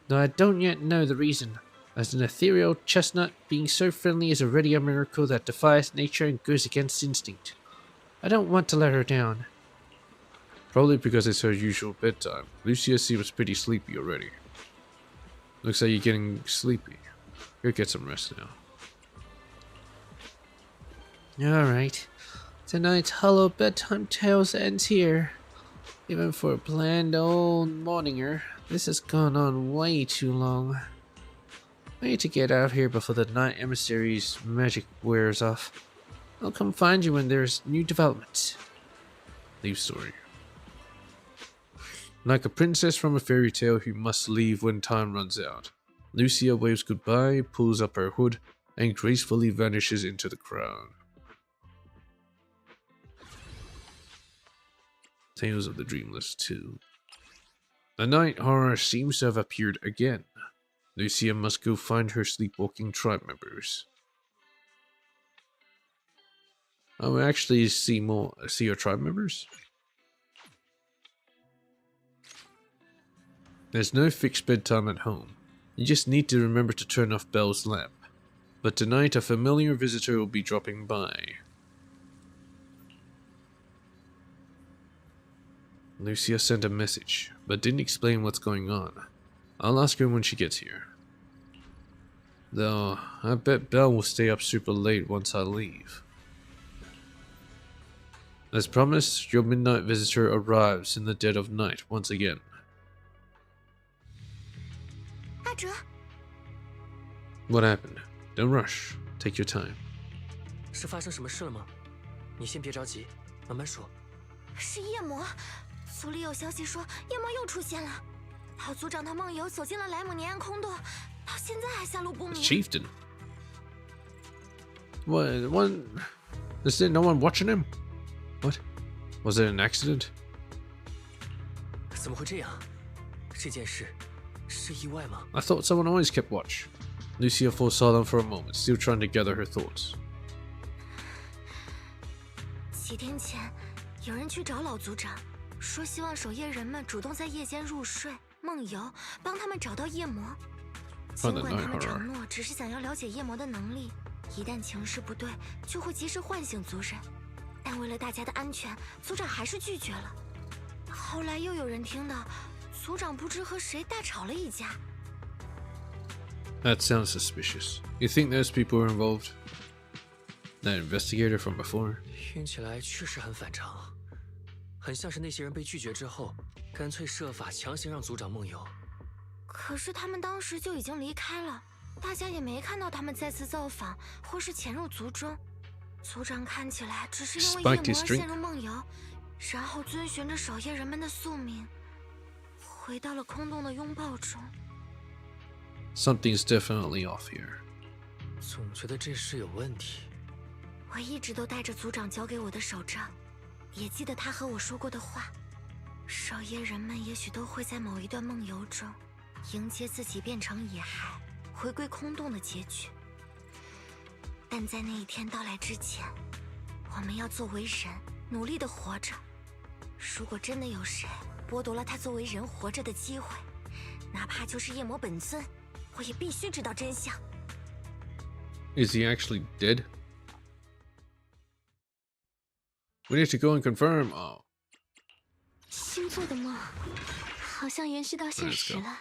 Though I don't yet know the reason. As an ethereal, Chestnut being so friendly is already a miracle that defies nature and goes against instinct. I don't want to let her down. Probably because it's her usual bedtime. Lucia seems pretty sleepy already. Looks like you're getting sleepy. Go get some rest now. Alright. Tonight's hollow bedtime tales ends here. Even for a bland old morninger, this has gone on way too long. I need to get out of here before the night emissary's magic wears off. I'll come find you when there's new developments. Leave story. Like a princess from a fairy tale who must leave when time runs out, Lucia waves goodbye, pulls up her hood, and gracefully vanishes into the crowd. Tales of the Dreamless 2. The night horror seems to have appeared again. Lucia must go find her sleepwalking tribe members. Oh, we actually see your tribe members? There's no fixed bedtime at home. You just need to remember to turn off Belle's lamp. But tonight a familiar visitor will be dropping by. Lucia sent a message, but didn't explain what's going on. I'll ask her when she gets here. Though, I bet Belle will stay up super late once I leave. As promised, your midnight visitor arrives in the dead of night once again. 阿哲， What happened? Don't rush. Take your time. 是发生什么事了吗？你先别着急，慢慢说。是夜魔。组里有消息说夜魔又出现了。老组长的梦游走进了莱姆尼安空洞，到现在还下落不 The 明。 chieftain. What? Is there no one watching him? What? Was it an accident? 怎么会这样？这件事是意外吗？ I thought someone always kept watch. Lucia falls silent for a moment, still trying to gather her thoughts. 几天前，有人去找老组长，说希望守夜人们主动在夜间入睡、梦游，帮他们找到夜魔。尽管他们承诺只是想要了解夜魔的能力，一旦情势不对，就会及时唤醒族人。但为了大家的安全，组长还是拒绝了。后来又有人听到，组长不知和谁大吵了一架。 That sounds suspicious. You think those people were involved? That investigator from before? 听起来确实很反常，很像是那些人被拒绝之后，干脆设法强行让组长梦游。可是他们当时就已经离开了，大家也没看到他们再次造访或是潜入族中。族长看起来只是因为夜魔而陷入梦游，然后遵循着守夜人们的宿命，回到了空洞的拥抱中。 Something's definitely off here. 总觉得这事有问题。我一直都带着组长交给我的手杖，也记得他和我说过的话。守夜人们也许都会在某一段梦游中，迎接自己变成野孩，回归空洞的结局。但在那一天到来之前，我们要作为人，努力的活着。如果真的有谁剥夺了他作为人活着的机会，哪怕就是夜魔本尊，我也必须知道真相。 Is he actually dead? We need to go and confirm. Oh. 星座的梦，好像延续到现实了。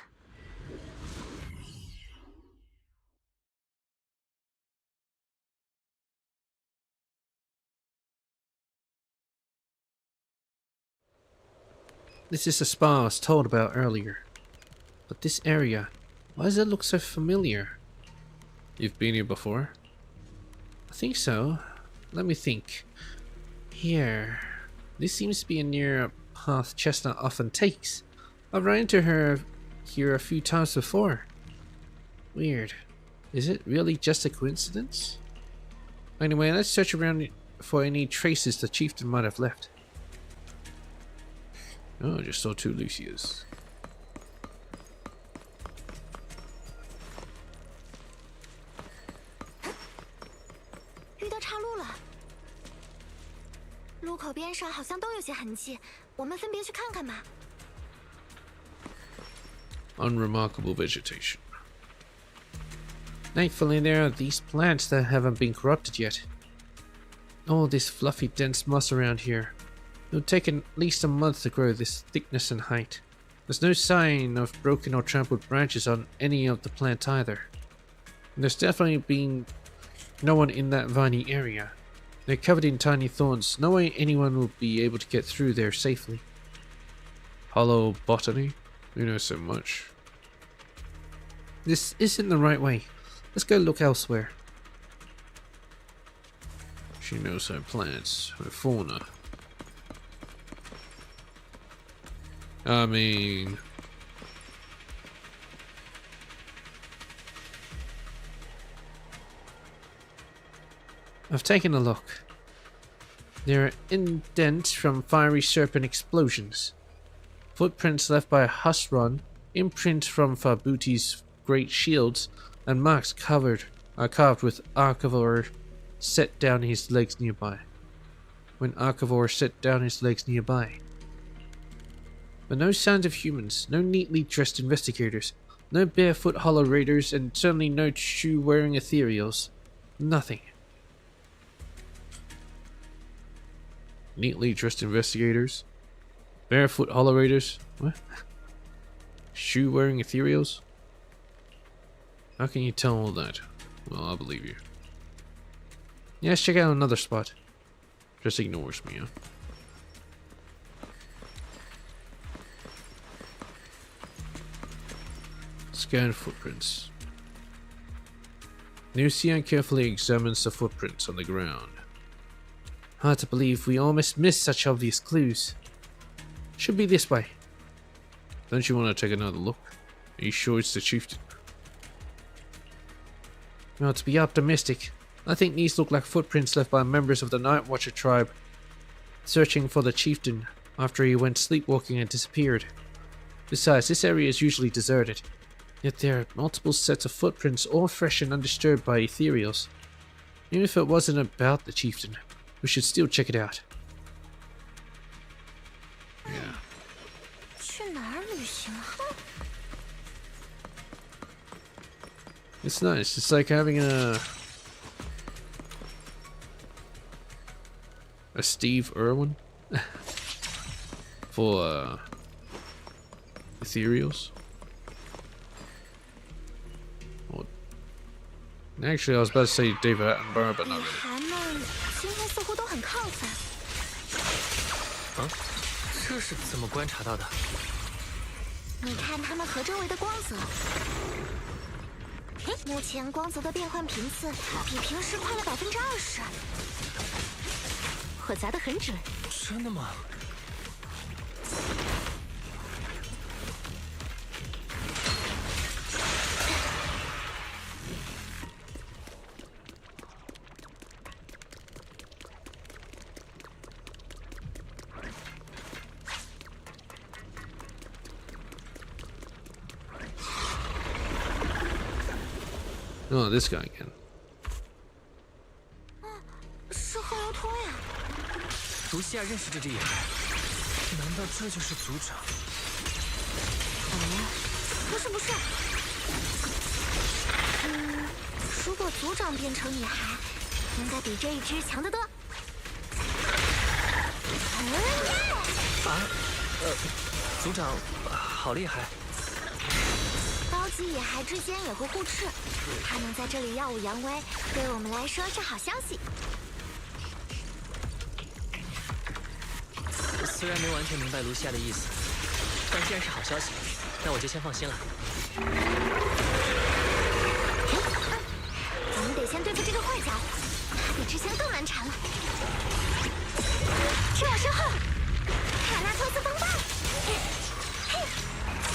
This is the spa I was told about earlier. But this area, why does it look so familiar? You've been here before? I think so. Let me think. Here. This seems to be a near path Chestnut often takes. I've run into her here a few times before. Weird. Is it really just a coincidence? Anyway, let's search around for any traces the chieftain might have left. Oh, I just saw two Lucias. 遇到岔路了，路口边上好像都有些痕迹，我们分别去看看吧。 Unremarkable vegetation. Thankfully, there are these plants that haven't been corrupted yet. All this fluffy, dense moss around here. It would take at least a month to grow this thickness and height. There's no sign of broken or trampled branches on any of the plant either. And there's definitely been no one in that viney area. They're covered in tiny thorns. No way anyone will be able to get through there safely. Hollow botany? You know so much. This isn't the right way. Let's go look elsewhere. She knows her plants, her fauna. I mean... I've taken a look. There are indents from fiery serpent explosions, footprints left by Husron, imprints from Fabuti's great shields, and marks carved with Archivore set down his legs nearby. When Archivore set down his legs nearby. But no signs of humans, no neatly dressed investigators, no barefoot hollow raiders, and certainly no shoe-wearing ethereals. Nothing. Neatly dressed investigators? Barefoot hollow raiders? What? Shoe-wearing ethereals? How can you tell all that? Well, I'll believe you. Yeah, let's check out another spot. Just ignores me, huh? Scan footprints. Lucia carefully examines the footprints on the ground. Hard to believe we almost missed such obvious clues. Should be this way. Don't you want to take another look? Are you sure it's the chieftain? Well, to be optimistic, I think these look like footprints left by members of the Night Watcher tribe, searching for the chieftain after he went sleepwalking and disappeared. Besides, this area is usually deserted, yet there are multiple sets of footprints, all fresh and undisturbed by ethereals. Even if it wasn't about the chieftain, we should still check it out. Yeah. 去哪儿旅行？ It's nice. It's like having a Steve Irwin for ethereals. Well, actually, I was about to say David Attenborough, but not 女 really. 孩们今天似乎都很亢奋。啊，这是怎么观察到的？你看它们和周围的光泽。目前光泽的变换频次比平时快了20%。我砸得很准。真的吗？ Oh, this guy again. 是后摇托呀。卢西亚认识这只野孩，难道这就是族长？不是不是。如果族长变成女孩，应该比这一只强得多。族长好厉害！ 高级野孩之间也会互斥，他能在这里耀武扬威，对我们来说是好消息。虽然没完全明白卢西亚的意思，但既然是好消息，那我就先放心了。咱们得先对付这个坏家伙，他比之前更难缠了。听我身后，卡纳托斯风暴，嘿，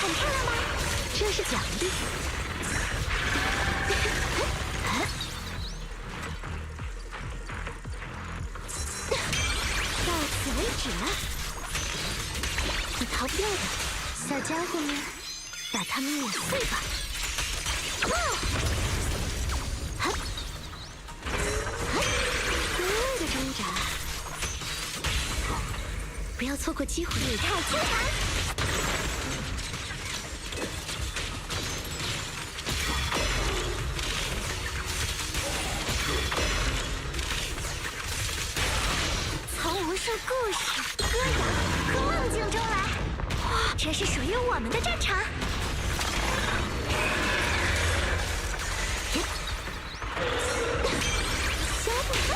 很漂亮吧？这是奖励。到此为止了，你逃不掉的，小家伙们，把他们碾碎吧！微微的挣扎，不要错过机会！你太轻缠。 无数故事、歌谣和梦境中来，这是属于我们的战场。小伙伴，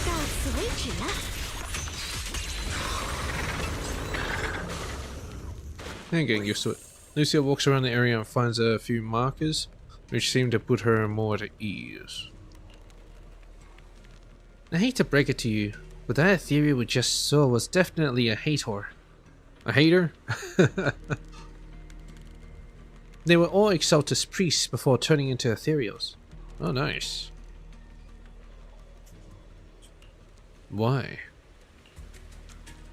到此为止了。 I'm getting used to it. Lucia walks around the area and finds a few markers, which seem to put her more at ease. I hate to break it to you, but that ethereal we just saw was definitely a hater. A hater? They were all Exaltus priests before turning into ethereals. Oh, nice. Why?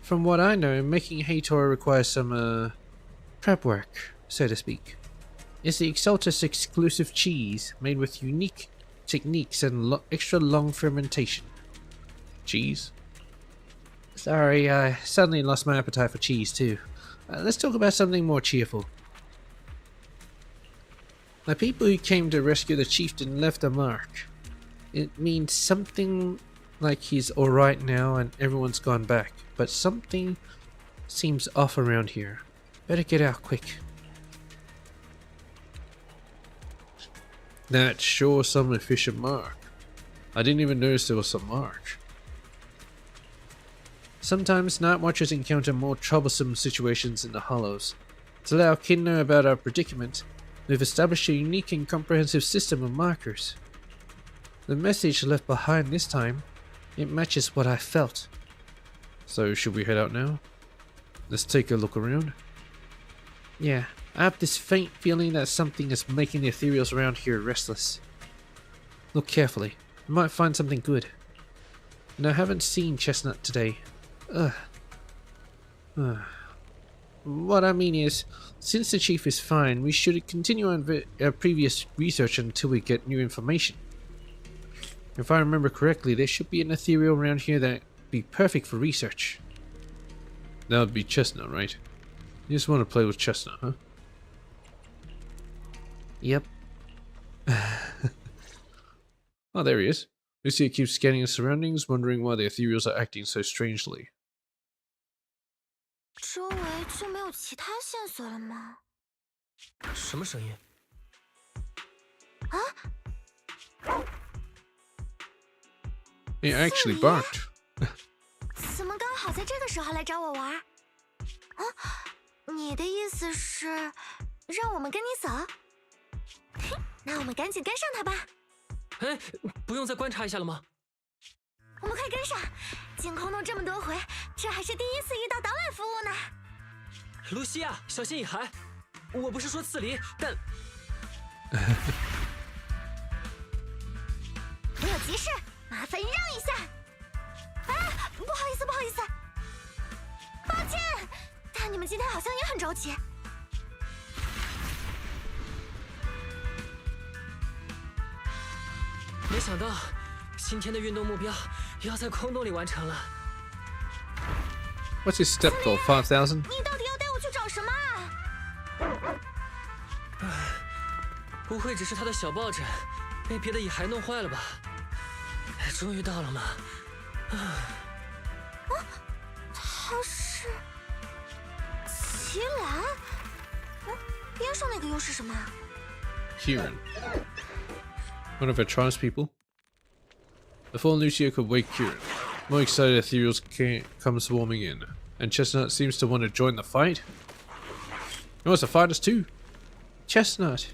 From what I know, making Hator requires some prep work, so to speak. It's the Exaltus exclusive cheese made with unique techniques and extra long fermentation. Cheese? Sorry, I suddenly lost my appetite for cheese too. Let's talk about something more cheerful. The people who came to rescue the chieftain left a mark. It means something like he's alright now and everyone's gone back, but something seems off around here. Better get out quick. That's sure some efficient mark. I didn't even notice there was some mark. Sometimes night watchers encounter more troublesome situations in the hollows. To let our kin know about our predicament, we've established a unique and comprehensive system of markers. The message left behind this time, it matches what I felt. So should we head out now? Let's take a look around. Yeah, I have this faint feeling that something is making the ethereals around here restless. Look carefully, we might find something good. And I haven't seen Chestnut today. What I mean is, since the chief is fine, we should continue on our previous research until we get new information. If I remember correctly, there should be an ethereal around here that would be perfect for research. That would be Chestnut, right? You just want to play with Chestnut, huh? Yep. Oh, there he is. Lucia keeps scanning his surroundings, wondering why the ethereals are acting so strangely. 周围就没有其他线索了吗？什么声音？啊？ He actually barked. 怎么刚好在这个时候来找我玩？啊？你的意思是让我们跟你走？哼，那我们赶紧跟上他吧。哎，不用再观察一下了吗？我们快跟上！进空洞这么多回，这还是第一次遇到导览服务呢。露西亚，小心引寒！我不是说刺梨，但我有急事，麻烦让一下。啊，不好意思，不好意思，抱歉。但你们今天好像也很着急。没想到今天的运动目标要在空洞里完成了。What's his step goal? 5,000? 你到底要带我去找什么啊？不会只是他的小抱枕被别的蚁孩弄坏了吧？终于到了嘛！他是奇兰。边上那个又是什么Kieran. One of her tribespeople. Before Lucia could wake Kieran, more excited ethereals come swarming in, and Chestnut seems to want to join the fight. He wants to fight us too. Chestnut.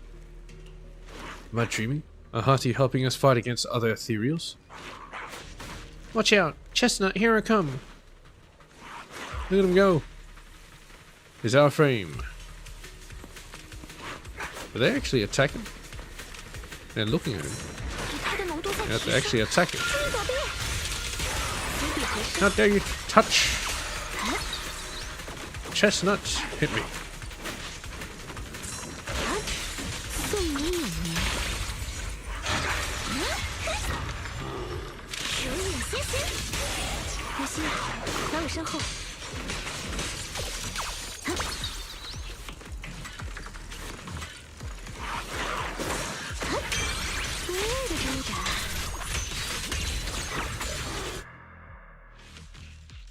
Am I dreaming? A Hati helping us fight against other ethereals? Watch out! Chestnut, here I come! Look at him go! He's our frame. Are they actually attacking? They're looking at him. Yeah, they're actually attacking. How dare you touch! Chestnut, hit me. 宋明演员，手眼先行。露西亚，在我身后。多的挣扎。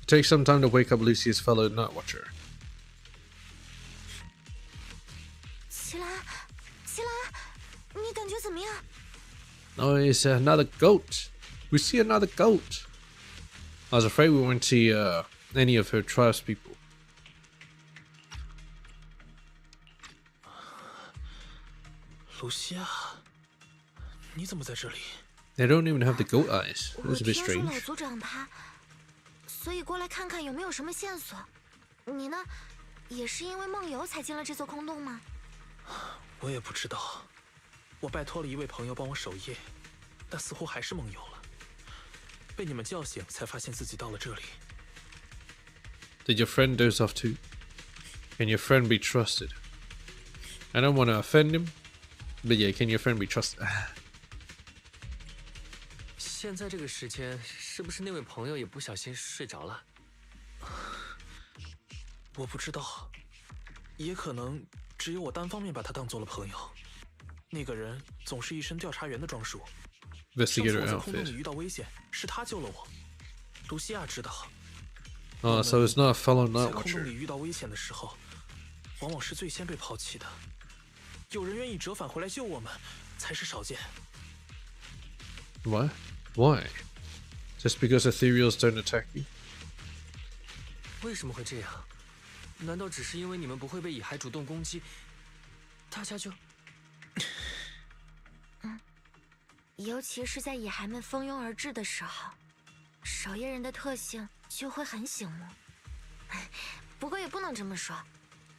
It takes some time to wake up Lucia's fellow night watcher. 奇兰，奇兰，你感觉怎么样？ Oh, it's another goat. We see another goat. I was afraid we wouldn't see any of her tribespeople. 露西亚，你怎么在这里？ They don't even have the goat eyes. It 我 was a bit 听说老 strange. 族长他，所以过来看看有没有什么线索。你呢？也是因为梦游才进了这座空洞吗？我也不知道。我拜托了一位朋友帮我守夜，但似乎还是梦游了。被你们叫醒，才发现自己到了这里。 Did your friend doze off too? Can your friend be trusted? I don't want to offend him, but yeah, can your friend be trusted? 现在这个时间，是不是那位朋友也不小心睡着了？我不知道，也可能只有我单方面把他当做了朋友。那个人总是一身调查员的装束， investigator 上次我在空洞里 outfit. 遇到危险，是他救了我。卢西亚知道， Oh, so it's not a fellow 在 night 空洞 watcher. 里遇到危险的时候，往往是最先被抛弃的。有人愿意折返回来救我们，才是少见。 What? Why? Just because ethereals don't attack you? 为什么会这样？难道只是因为你们不会被蚁骸主动攻击，大家就……尤其是在蚁骸们蜂拥而至的时候，守夜人的特性就会很醒目。不过也不能这么说，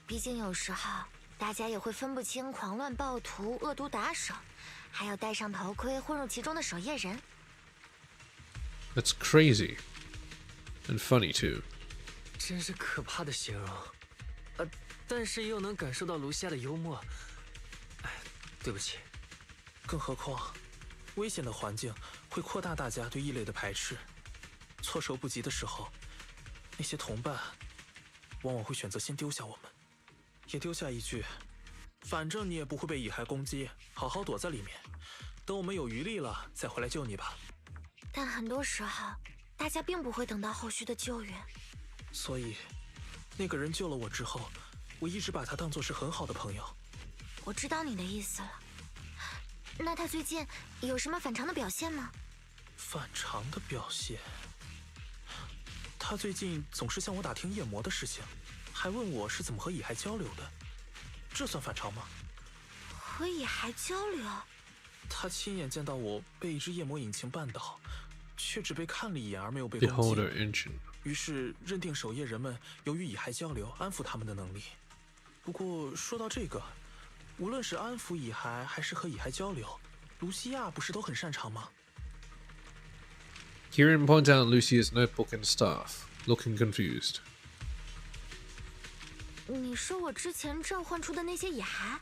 毕竟有时候大家也会分不清狂乱暴徒、恶毒打手，还有戴上头盔混入其中的守夜人。 That's crazy. And funny too. 真是可怕的形容。但是也有能感受到卢西亚的幽默。哎，对不起。更何况，危险的环境会扩大大家对异类的排斥。措手不及的时候，那些同伴往往会选择先丢下我们，也丢下一句：“反正你也不会被蚁骸攻击，好好躲在里面，等我们有余力了再回来救你吧。” 但很多时候，大家并不会等到后续的救援。所以，那个人救了我之后，我一直把他当作是很好的朋友。我知道你的意思了。那他最近有什么反常的表现吗？反常的表现？他最近总是向我打听夜魔的事情，还问我是怎么和蚁骸交流的，这算反常吗？和蚁骸交流？他亲眼见到我被一只夜魔引擎绊倒，却只被看了一眼而没有被攻击。 Beholder engine. 于是认定守夜人们由于蚁骸交流安抚他们的能力。不过说到这个，无论是安抚蚁骸还是和蚁骸交流，卢西亚不是都很擅长吗？ Kieran points out Lucia's notebook and staff, looking confused. 你说我之前召唤出的那些蚁骸，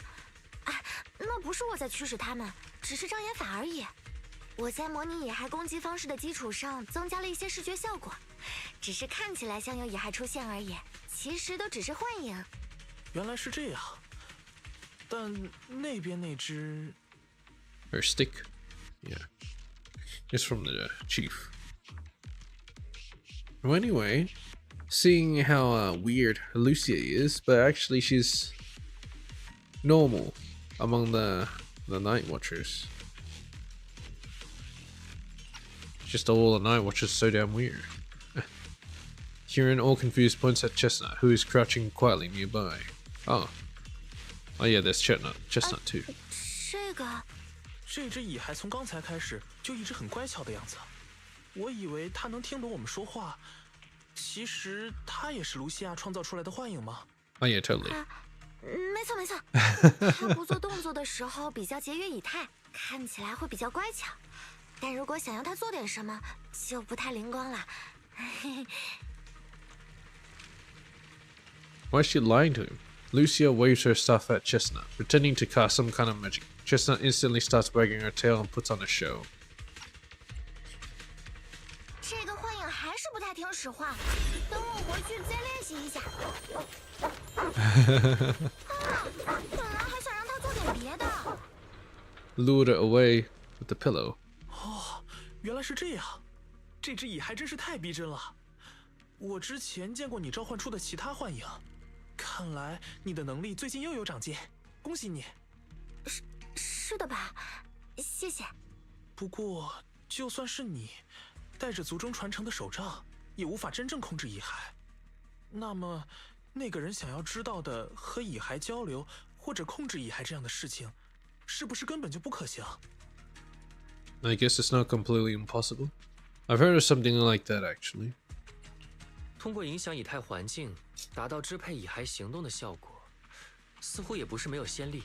哎，那不是我在驱使他们，只是障眼法而已。我在模拟蚁骸攻击方式的基础上增加了一些视觉效果，只是看起来像有蚁骸出现而已，其实都只是幻影。原来是这样。但那边那只 Her stick? Yeah. It's from the chief. Well, anyway, seeing how weird Lucia is, but actually she's normal among the Night Watchers. Just all the Night Watchers so damn weird. Kieran, all confused, points at Chestnut, who is crouching quietly nearby. Oh. Oh yeah, there's Chestnut too. 这只蚁骸从刚才开始就一直很乖巧的样子，我以为它能听懂我们说话，其实它也是卢西亚创造出来的幻影吗？ Oh yeah, totally. 没错没错，他不做动作的时候比较节约以太，看起来会比较乖巧。但如果想要他做点什么，就不太灵光了。Why is she lying to him? Lucia waves her staff at Chestnut, pretending to cast some kind of magic. Chestnut instantly starts wagging her tail and puts on a show. 这个幻影还是不太听使唤，等我回去再练习一下。本来还想让他做点别的。 Lured her away with the pillow. 哦，原来是这样，这只蚁骸真是太逼真了。我之前见过你召唤出的其他幻影，看来你的能力最近又有长进，恭喜你。是的吧？谢谢。不过，就算是你，带着族中传承的手杖，也无法真正控制蚁骸。那么，那个人想要知道的和蚁骸交流或者控制蚁骸这样的事情，是不是根本就不可行？ I guess it's not completely impossible. I've heard of something like that actually. 通过影响以太环境，达到支配蚁骸行动的效果，似乎也不是没有先例。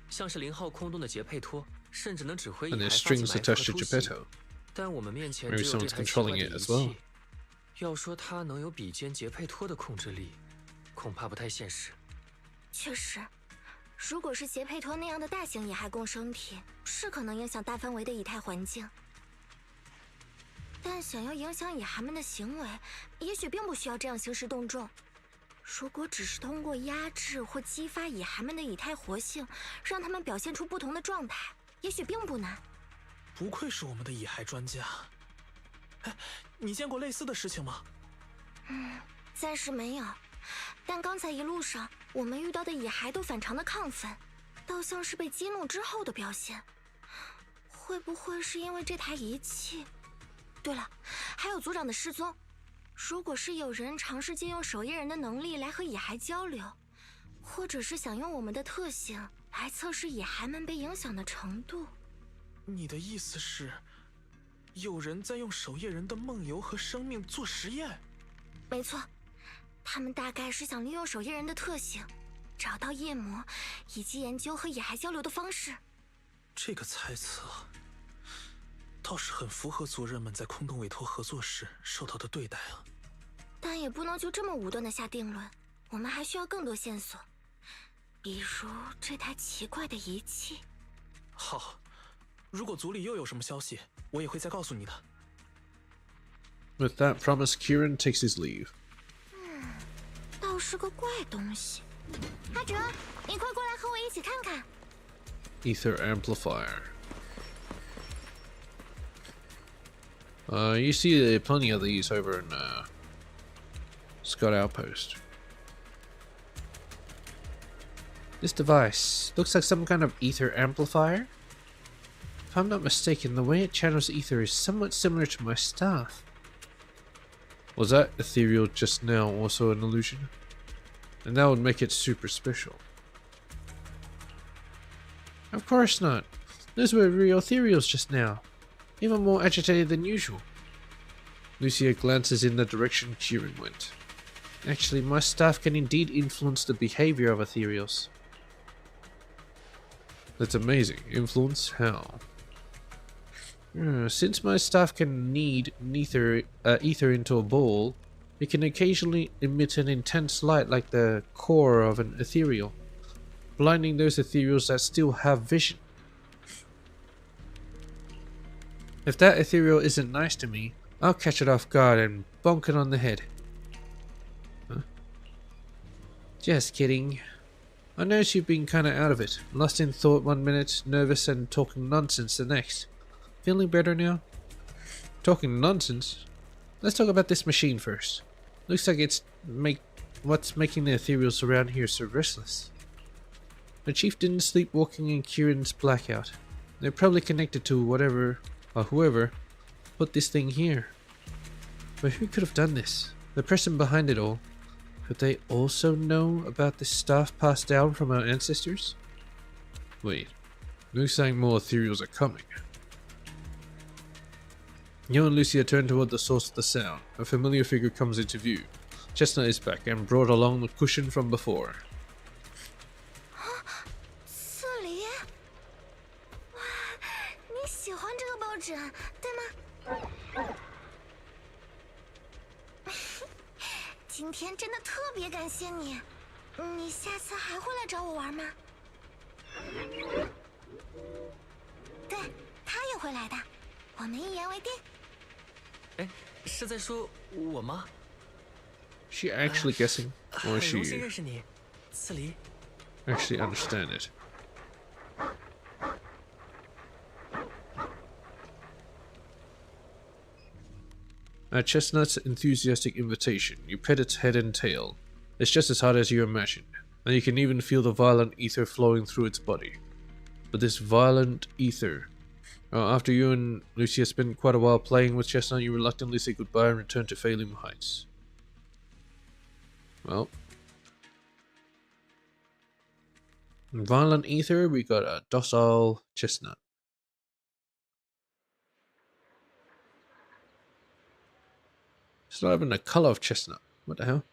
像是0号空洞的杰佩托，甚至能指挥蚁 And 骸 there's 发起 strings 埋伏和 attached to 突袭。 Geppetto. 但我们面前 Maybe 只有这 someone's 台奇怪 controlling 的 it 仪 as well. 器。要说它能有比肩杰佩托的控制力，恐怕不太现实。确实，如果是杰佩托那样的大型蚁骸共生体，是可能影响大范围的以太环境。但想要影响蚁骸们的行为，也许并不需要这样兴师动众。如果只是通过压制或激发蚁骸们的以太活性，让他们表现出不同的状态，也许并不难。不愧是我们的蚁骸专家。哎，你见过类似的事情吗？暂时没有，但刚才一路上我们遇到的蚁骸都反常的亢奋，倒像是被激怒之后的表现。会不会是因为这台仪器？对了，还有组长的失踪。如果是有人尝试借用守夜人的能力来和蚁骸交流，或者是想用我们的特性来测试蚁骸们被影响的程度。你的意思是，有人在用守夜人的梦游和生命做实验？没错，他们大概是想利用守夜人的特性，找到夜魔，以及研究和蚁骸交流的方式。这个猜测倒是很符合族人们在空洞委托合作时受到的对待啊。但也不能就这么武断的下定论，我们还需要更多线索，比如这台奇怪的仪器。好，如果族里又有什么消息，我也会再告诉你的。With that promise, Kieran takes his leave. 倒是个怪东西。阿哲，你快过来和我一起看看。Ether amplifier. You see plenty of these over in Scott Outpost. This device looks like some kind of ether amplifier. If I'm not mistaken, the way it channels ether is somewhat similar to my staff. Was that ethereal just now also an illusion? And that would make it super special. Of course not. Those were real ethereals just now. Even more agitated than usual. Lucia glances in the direction Kieran went. Actually, my staff can indeed influence the behavior of ethereals. That's amazing. Influence? How? Since my staff can knead ether into a ball, it can occasionally emit an intense light like the core of an ethereal, blinding those ethereals that still have vision. If that ethereal isn't nice to me, I'll catch it off guard and bonk it on the head. Huh? Just kidding. I notice you've been kinda out of it. Lost in thought one minute, nervous and talking nonsense the next. Feeling better now? Talking nonsense? Let's talk about this machine first. Looks like what's making the ethereals around here so restless. The chief didn't sleep walking in Kieran's blackout. They're probably connected to whatever or whoever put this thing here. But who could have done this? The person behind it all. Could they also know about the staff passed down from our ancestors? Wait, looks like more ethereals are coming. You and Lucia turn toward the source of the sound. A familiar figure comes into view. Chestnut is back and brought along the cushion from before. 刺梨，哇，你喜欢这个抱枕，对吗？今天真的特别感谢你，你下次还会来找我玩吗？对，他也会来的，我们一言为定。哎，是在说我吗？ She actually guessing, or is 很荣幸 she 认识你，刺梨。 actually understand it? At Chestnut's enthusiastic invitation, you pet its head and tail. It's just as hot as you imagined, and you can even feel the violent ether flowing through its body. But this violent ether... after you and Lucia spent quite a while playing with Chestnut, you reluctantly say goodbye and return to Phelim Heights. Well... in violent ether, we got a docile Chestnut. It's not even the color of Chestnut. What the hell?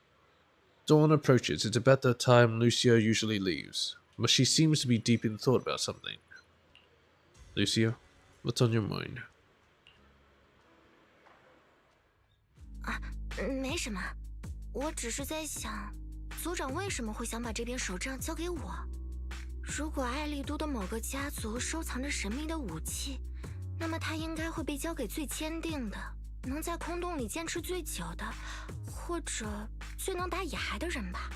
Dawn approaches. It's about the time Lucia usually leaves, but she seems to be deep in thought about something. Lucia, what's on your mind? 没什么，我只是在想，族长为什么会想把这边手杖交给我？如果艾丽都的某个家族收藏着神秘的武器，那么它应该会被交给最坚定的。能在空洞里坚持最久的，或者最能打蚁骸的人吧。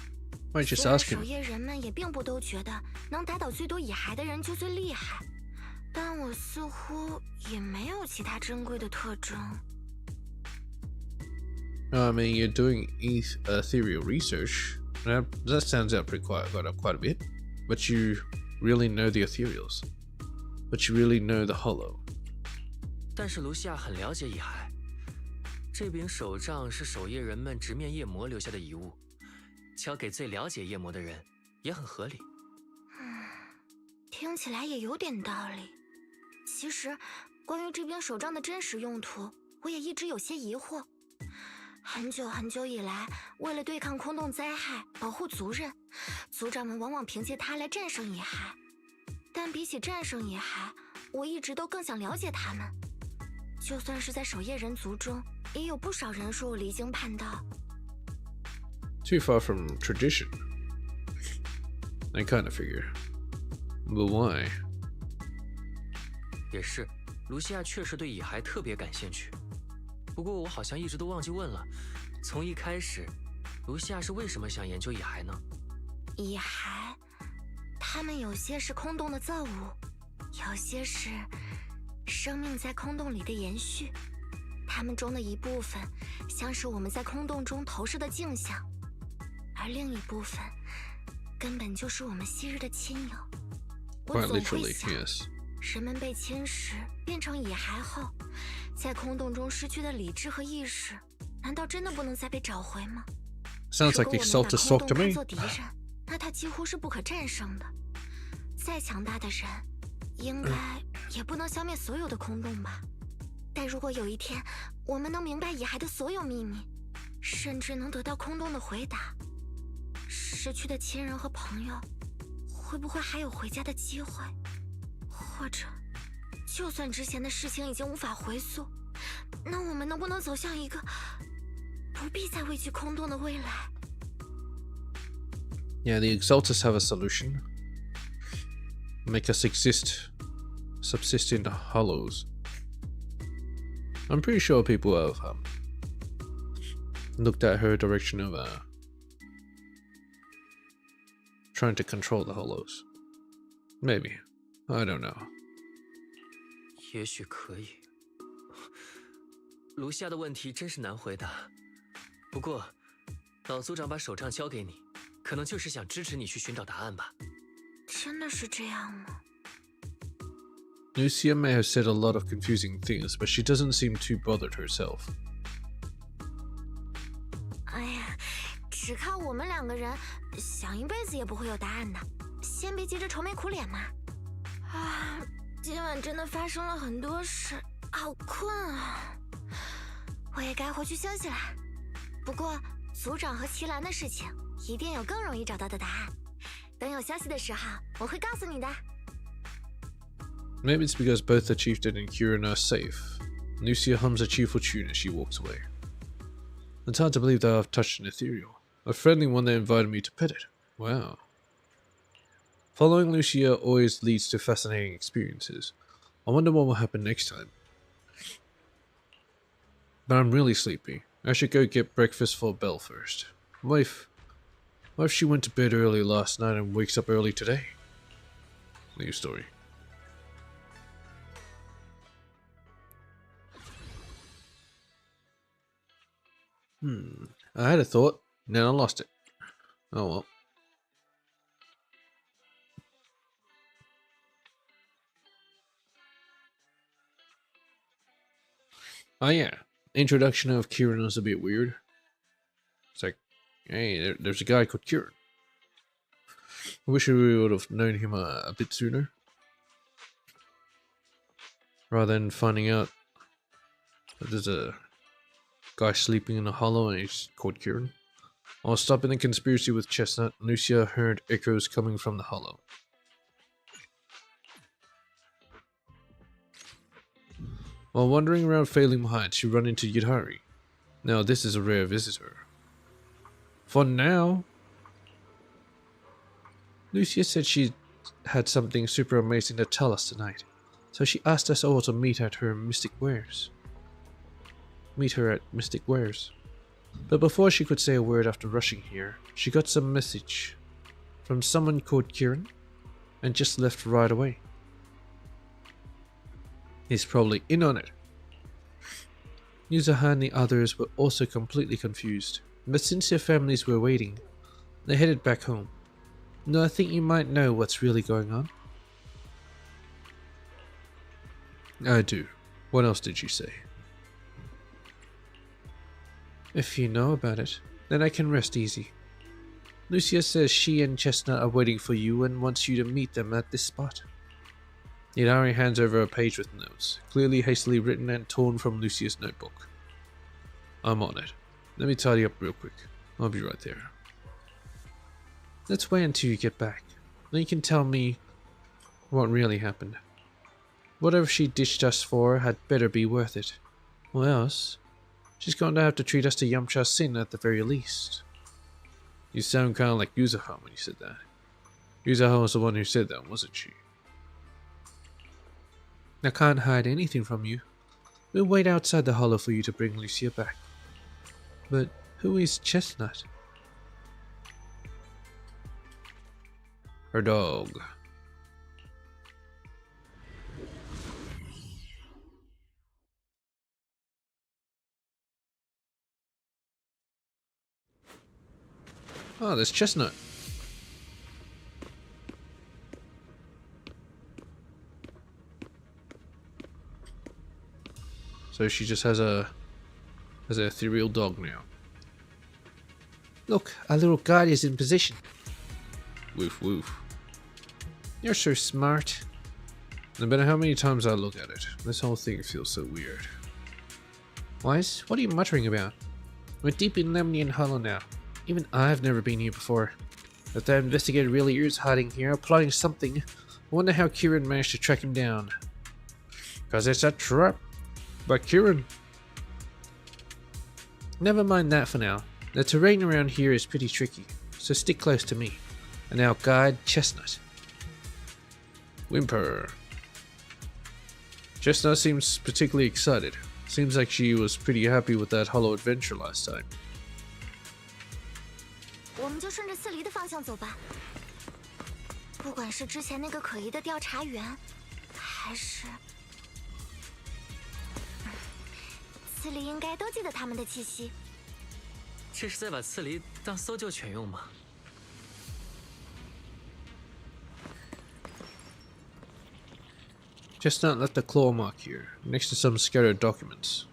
Why just 虽然 ask him? 守夜人们也并不都觉得能打倒最多蚁骸的人就最厉害，但我似乎也没有其他珍贵的特征。I mean, you're doing ethereal research. That stands out quite a bit. But you really know the ethereals. But you really know the hollow. 但是卢西亚很了解异骸，这柄手杖是守夜人们直面夜魔留下的遗物，交给最了解夜魔的人也很合理。听起来也有点道理。其实，关于这柄手杖的真实用途，我也一直有些疑惑。很久很久以来，为了对抗空洞灾害，保护族人，族长们往往凭借它来战胜异骸。但比起战胜异骸，我一直都更想了解他们。就算是在守夜人族中，也有不少人说我离经叛道。Too far from tradition. I kind of figure. But why? 也是，卢西亚确实对蚁骸特别感兴趣。不过我好像一直都忘记问了，从一开始，卢西亚是为什么想研究蚁骸呢？蚁骸，它们有些是空洞的造物，有些是生命在空洞里的延续。它们中的一部分像是我们在空洞中投射的镜像，而另一部分根本就是我们昔日的亲友。我 Quite 总会 literally, 想， yes. 人们被侵蚀变成蚁骸后，在空洞中失去的理智和意识，难道真的不能再被找回吗？ Sounds like the 如果我们 Exalted 把 talk 空 to 洞看 me. 作敌人，那它几乎是不可战胜的。再强大的人，应该也不能消灭所有的空洞吧？但如果有一天，我们能明白蚁骸的所有秘密，甚至能得到空洞的回答，失去的亲人和朋友，会不会还有回家的机会？或者，就算之前的事情已经无法回溯，那我们能不能走向一个不必再畏惧空洞的未来？ Yeah, the Exalters have a solution. Make us subsist in the hollows. I'm pretty sure people have looked at her direction of trying to control the hollows. Maybe. I don't know. 也许可以。卢西亚的问题真是难回答。不过，老族长把手杖交给你，可能就是想支持你去寻找答案吧。真的是这样吗？ Lucia may have said a lot of confusing things, but she doesn't seem too bothered herself. 哎呀，只靠我们两个人，想一辈子也不会有答案的。先别急着愁眉苦脸嘛。啊，今晚真的发生了很多事，好困啊！我也该回去休息了。不过，族长和齐兰的事情，一定有更容易找到的答案。等有消息的时候，我会告诉你的。 Maybe it's because both the chieftain and Kieran are safe. Lucia hums a cheerful tune as she walks away. It's hard to believe that I've touched an ethereal. A friendly one that invited me to pet it. Wow. Following Lucia always leads to fascinating experiences. I wonder what will happen next time. But I'm really sleepy. I should go get breakfast for Belle first. What if she went to bed early last night and wakes up early today? New story. I had a thought, then I lost it. Oh well. Oh yeah, introduction of Kieran was a bit weird. It's like, hey, there's a guy called Kieran. I wish we would have known him a bit sooner. Rather than finding out that there's a guy sleeping in a hollow and he's called Kieran. While stopping the conspiracy with Chestnut, Lucia heard echoes coming from the hollow. While wandering around Phalim Heights, she ran into Yidhari. Now this is a rare visitor. For now, Lucia said she had something super amazing to tell us tonight, so she asked us all to meet her at Mystic Wares. But before she could say a word after rushing here, she got some message from someone called Kieran and just left right away. He's probably in on it. Yuzaha and the others were also completely confused, but since their families were waiting, they headed back home. Though I think you might know what's really going on. I do. What else did she say? If you know about it, then I can rest easy. Lucia says she and Chestnut are waiting for you and wants you to meet them at this spot. Yidari hands over a page with notes, clearly hastily written and torn from Lucia's notebook. I'm on it. Let me tidy up real quick. I'll be right there. Let's wait until you get back. Then you can tell me what really happened. Whatever she ditched us for had better be worth it. Or else, she's going to have to treat us to Yamcha Sin at the very least. You sound kind of like Yuzaha when you said that. Yuzaha was the one who said that, wasn't she? I can't hide anything from you. We'll wait outside the hollow for you to bring Lucia back. But who is Chestnut? Her dog. Oh, there's Chestnut. So she just has an ethereal dog now. Look, our little guide is in position. Woof woof. You're so smart. No matter how many times I look at it, this whole thing feels so weird. Wise, what are you muttering about? We're deep in Lemnian Hollow now. Even I've never been here before. If that investigator really is hiding here, plotting something, I wonder how Kieran managed to track him down. 'Cause it's a trap. But Kieran... Never mind that for now. The terrain around here is pretty tricky, so stick close to me. And our guide, Chestnut. Whimper. Chestnut seems particularly excited. Seems like she was pretty happy with that hollow adventure last time. 我们就顺着四离的方向走吧。不管是之前那个可疑的调查员，还是四离，应该都记得他们的气息。这是在把刺梨当搜救犬用吗？ Chestnut left a claw mark here, next to some scattered documents.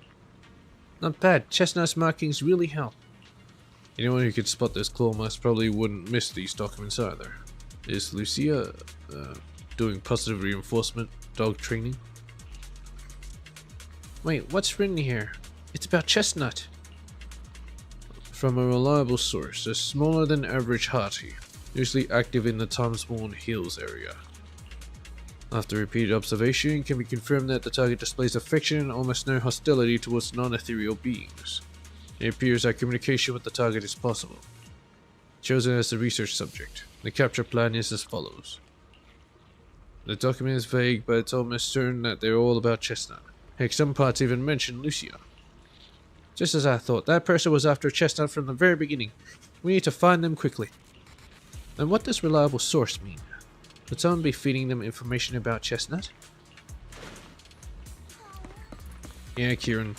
Not bad, Chestnut's markings really help. Anyone who could spot those claw marks probably wouldn't miss these documents either. Is Lucia doing positive reinforcement dog training? Wait, what's written here? It's about Chestnut. From a reliable source, a smaller than average Hati, usually active in the Times-worn Hills area. After repeated observation, it can be confirmed that the target displays affection and almost no hostility towards non-ethereal beings. It appears that communication with the target is possible. Chosen as the research subject, the capture plan is as follows. The document is vague, but it's almost certain that they're all about Chestnut. Heck, some parts even mention Lucia. Just as I thought, that person was after Chestnut from the very beginning. We need to find them quickly. And what does reliable source mean? Would someone be feeding them information about Chestnut? Yeah, Kieran.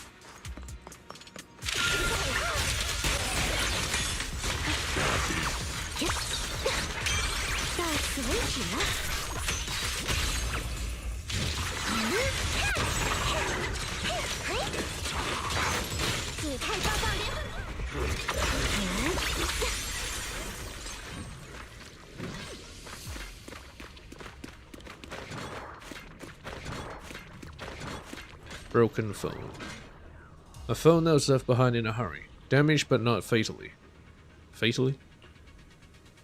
Broken phone. A phone that was left behind in a hurry. Damaged but not fatally. Fatally?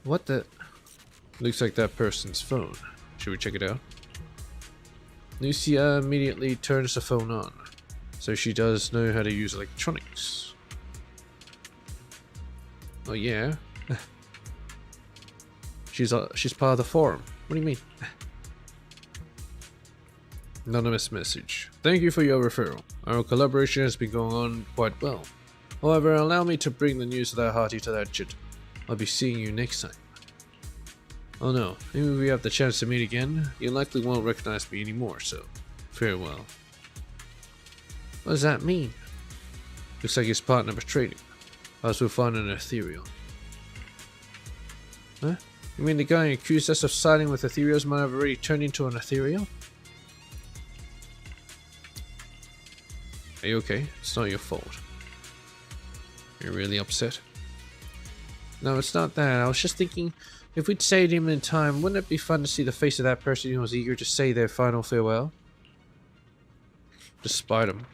What the... Looks like that person's phone. Should we check it out? Lucia immediately turns the phone on. So she does know how to use electronics. Oh yeah? She's part of the forum. What do you mean? Anonymous message. Thank you for your referral. Our collaboration has been going on quite well. However, allow me to bring the news of that Hati to that gentleman. I'll be seeing you next time. Oh no, maybe if we have the chance to meet again, you likely won't recognize me anymore, so farewell. What does that mean? Looks like his partner betrayed him. As we'll find an ethereal. Huh? You mean the guy who accused us of siding with ethereals might have already turned into an ethereal? Are you okay? It's not your fault. You're really upset? No, it's not that. I was just thinking, if we'd saved him in time, wouldn't it be fun to see the face of that person who was eager to say their final farewell? Despite him.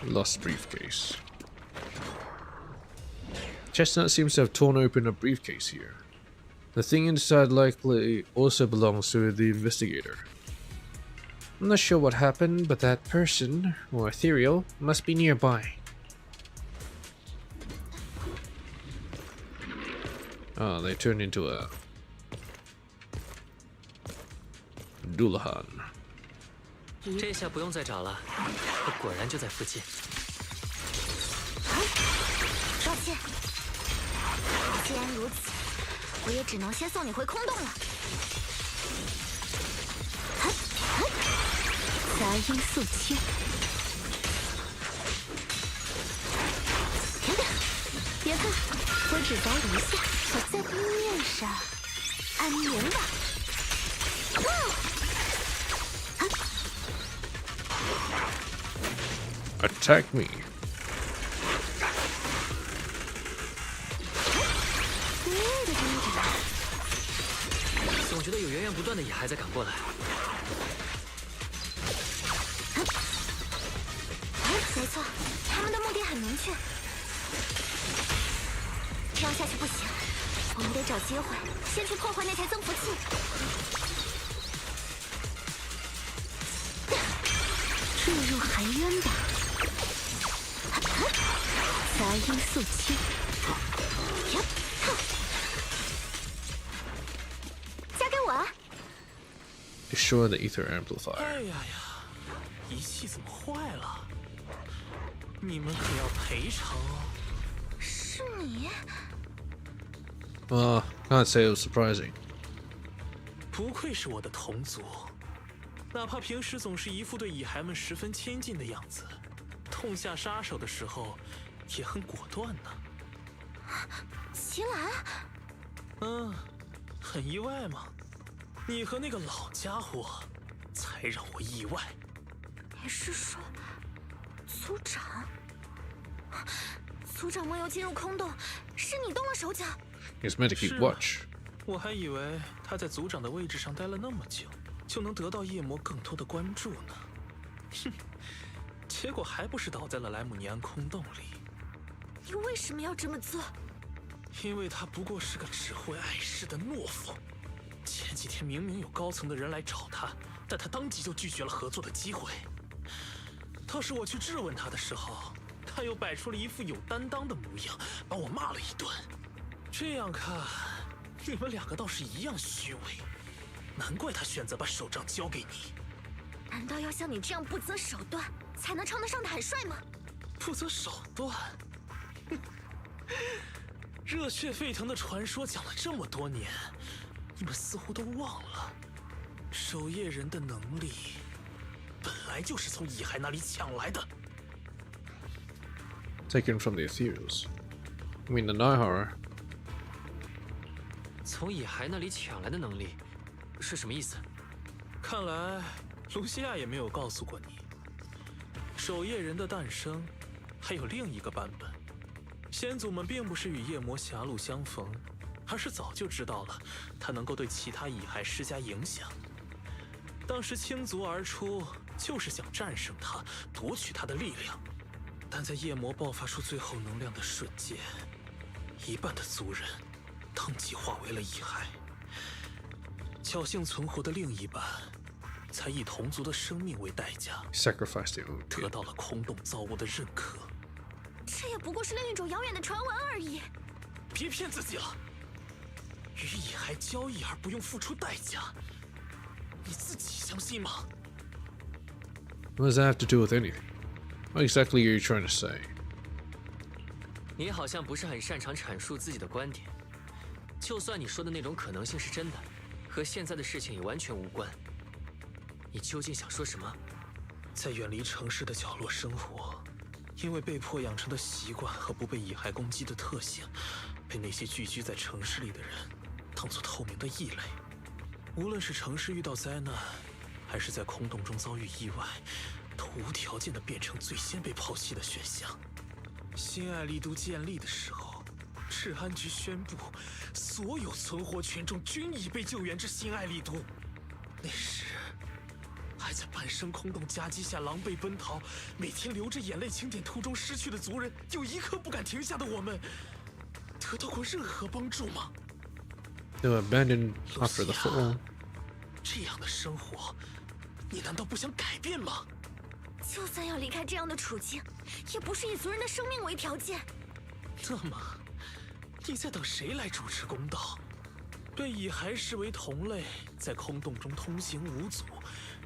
Lost briefcase. Chestnut seems to have torn open a briefcase here. The thing inside likely also belongs to the investigator. I'm not sure what happened, but that person, or ethereal, must be nearby. Ah, they turned into a Dullahan. 这下不用再找了，他果然就在附近。抱歉，既然如此，我也只能先送你回空洞了。杂音肃清，别怕，我只找一下，我在冰面上安眠吧。 Attack me. 总觉得有源源不断的野孩在赶过来。没错，他们的目的很明确。这样下去不行，我们得找机会先去破坏那台增幅器。坠入寒渊吧。 杂音肃清，交给我。Destroy the ether amplifier. 哎呀呀，仪器怎么坏了？你们可要赔偿哦。是你？ Can't say it was surprising. 不愧是我的同族，哪怕平时总是一副对蚁孩们十分亲近的样子，痛下杀手的时候。 也很果断呢。齐兰，很意外吗？你和那个老家伙，才让我意外。你是说，族长？族长梦游进入空洞，是你动了手脚？ He's meant to keep watch. 我还以为他在族长的位置上待了那么久，就能得到夜魔更多的关注呢。哼，结果还不是倒在了莱姆尼安空洞里。 你为什么要这么做？因为他不过是个只会碍事的懦夫。前几天明明有高层的人来找他，但他当即就拒绝了合作的机会。倒是我去质问他的时候，他又摆出了一副有担当的模样，把我骂了一顿。这样看，你们两个倒是一样虚伪。难怪他选择把手杖交给你。难道要像你这样不择手段，才能称得上坦率吗？不择手段。 热血沸腾的传说讲了这么多年，你们似乎都忘了，守夜人的能力本来就是从蚁孩那里抢来的。Taken from the ethereals. I mean the Nihara. 从蚁孩那里抢来的能力，是什么意思？看来卢西亚也没有告诉过你，守夜人的诞生还有另一个版本。 先祖们并不是与夜魔狭路相逢，而是早就知道了他能够对其他蚁孩施加影响。当时倾族而出，就是想战胜他，夺取他的力量。但在夜魔爆发出最后能量的瞬间，一半的族人当即化为了蚁孩，侥幸存活的另一半，才以同族的生命为代价， Sacrificed your own 得 kid. 到了空洞造物的认可。这也不过是另一种遥远的传闻而已。别骗自己了，与蚁孩交易而不用付出代价，你自己相信吗？ What does that have to do with anything? What exactly are you trying to say? 你好像不是很擅长阐述自己的观点。就算你说的那种可能性是真的，和现在的事情也完全无关。你究竟想说什么？在远离城市的角落生活，因为被迫养成的习惯和不被蚁孩攻击的特性，被那些聚居在城市里的人当作透明的异类。无论是城市遇到灾难，还是在空洞中遭遇意外，都无条件地变成最先被抛弃的选项。新爱丽都建立的时候，治安局宣布，所有存活群众均已被救援至新爱丽都。那时，还在半生空洞夹击下狼狈奔逃，每天流着眼泪清点途中失去的族人，有一刻不敢停下的我们，得到过任何帮助吗？ They were abandoned after the fall. 这样的生活，你难道不想改变吗？就算要离开这样的处境，也不是以族人的生命为条件。那么，你在等谁来主持公道？被蚁孩视为同类，在空洞中通行无阻，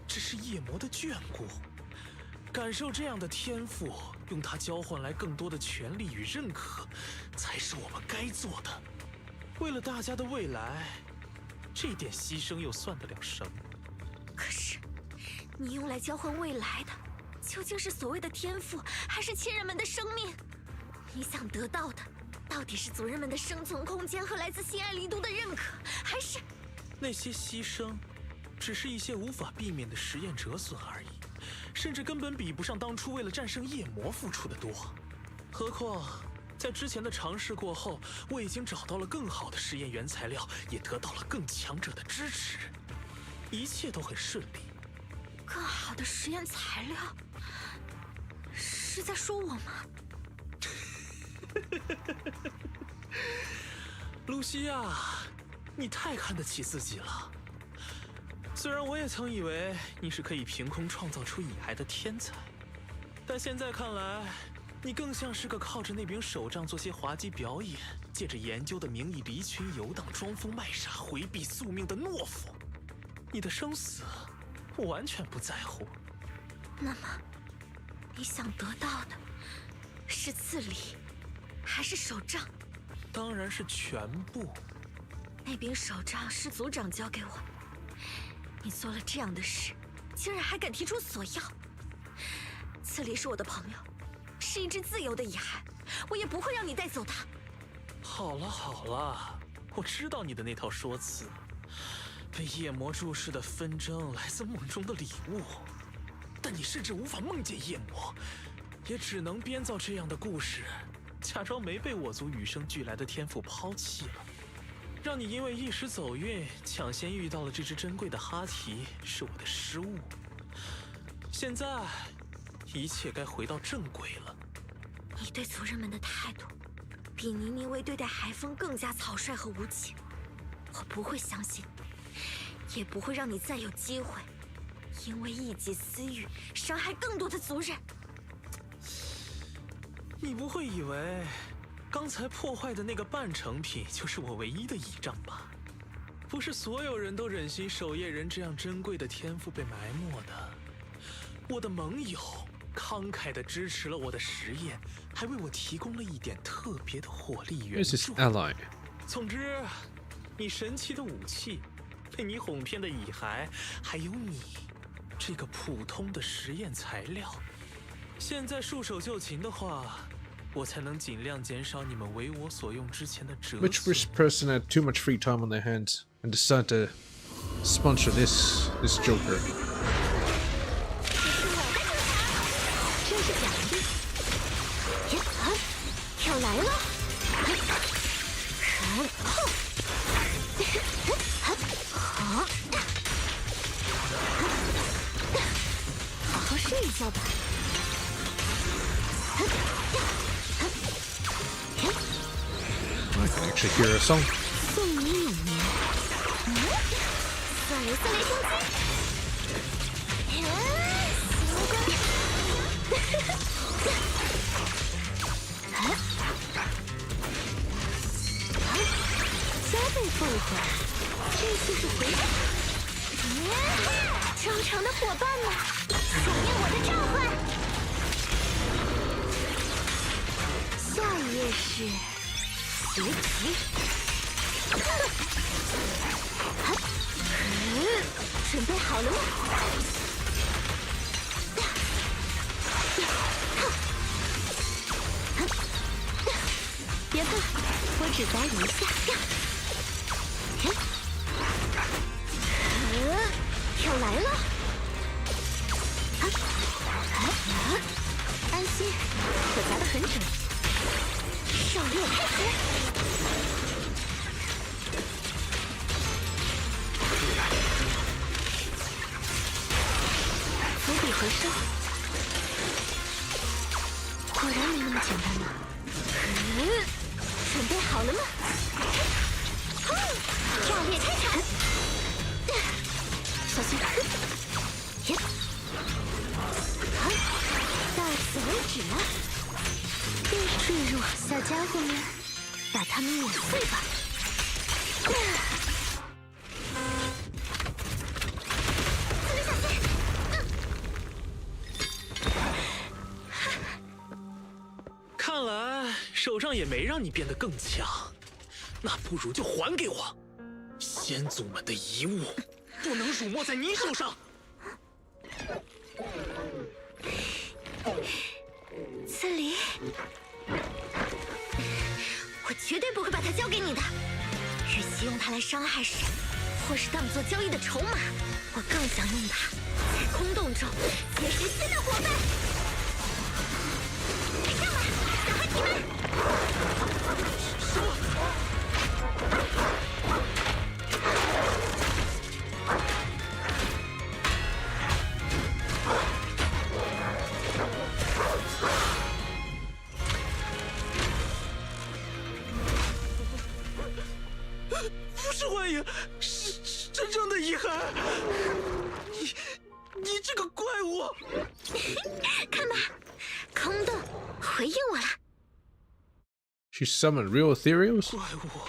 只是夜魔的眷顾。感受这样的天赋，用它交换来更多的权利与认可，才是我们该做的。为了大家的未来，这点牺牲又算得了什么？可是，你用来交换未来的，究竟是所谓的天赋，还是亲人们的生命？你想得到的，到底是族人们的生存空间和来自新爱丽都的认可，还是那些牺牲，只是一些无法避免的实验折损而已，甚至根本比不上当初为了战胜夜魔付出的多。何况，在之前的尝试过后，我已经找到了更好的实验原材料，也得到了更强者的支持，一切都很顺利。更好的实验材料？是在说我吗？露西亚，你太看得起自己了。虽然我也曾以为你是可以凭空创造出蚁孩的天才，但现在看来，你更像是个靠着那柄手杖做些滑稽表演，借着研究的名义离群游荡、装疯卖傻、回避宿命的懦夫。你的生死，我完全不在乎。那么，你想得到的是赐礼，还是手杖？当然是全部。那柄手杖是族长交给我。你做了这样的事，竟然还敢提出索要。赐礼是我的朋友，是一只自由的蚁孩，我也不会让你带走它。好了好了，我知道你的那套说辞。被夜魔注视的纷争来自梦中的礼物，但你甚至无法梦见夜魔，也只能编造这样的故事，假装没被我族与生俱来的天赋抛弃了，让你因为一时走运抢先遇到了这只珍贵的哈提，是我的失误。现在，一切该回到正轨了。你对族人们的态度，比尼尼微对待海风更加草率和无情。我不会相信，也不会让你再有机会，因为一己私欲伤害更多的族人。你不会以为刚才破坏的那个半成品就是我唯一的倚仗吧？不是所有人都忍心守夜人这样珍贵的天赋被埋没的。我的盟友慷慨地支持了我的实验，还为我提供了一点特别的火力援 Who's his 助。 ally? 总之，你神奇的武器，被你哄骗的蚁孩，还有你这个普通的实验材料，现在束手就擒的话，我才能尽量减少你们为我所用之前的折损。 Which rich person had too much free time on their hands and decided to sponsor this Joker? 这是奖励。呀，要来了！好好睡一觉吧。I can actually hear a song. 送你永眠。算雷天机。加倍奉还，这次是回来。忠诚的伙伴们，响应我的召唤。下一页是随即。准备好了吗？别怕，我只砸一下。要来了！安心，我砸得很准。狩猎开始！伏笔回收，果然没那么简单嘛！准备好了吗？炸裂开场！小心！到此为止了。坠入小家伙们，把他们碾碎吧！看来手上也没让你变得更强，那不如就还给我。先祖们的遗物，不能辱没在你手上。刺梨，我绝对不会把它交给你的。与其用它来伤害谁，或是当做交易的筹码，我更想用它在空洞中结识新的伙伴。上吧，小哈提们！不是幻影，是真正的遗骸。你这个怪物！看吧，空洞回应我了。She summoned real ethereals? 怪物，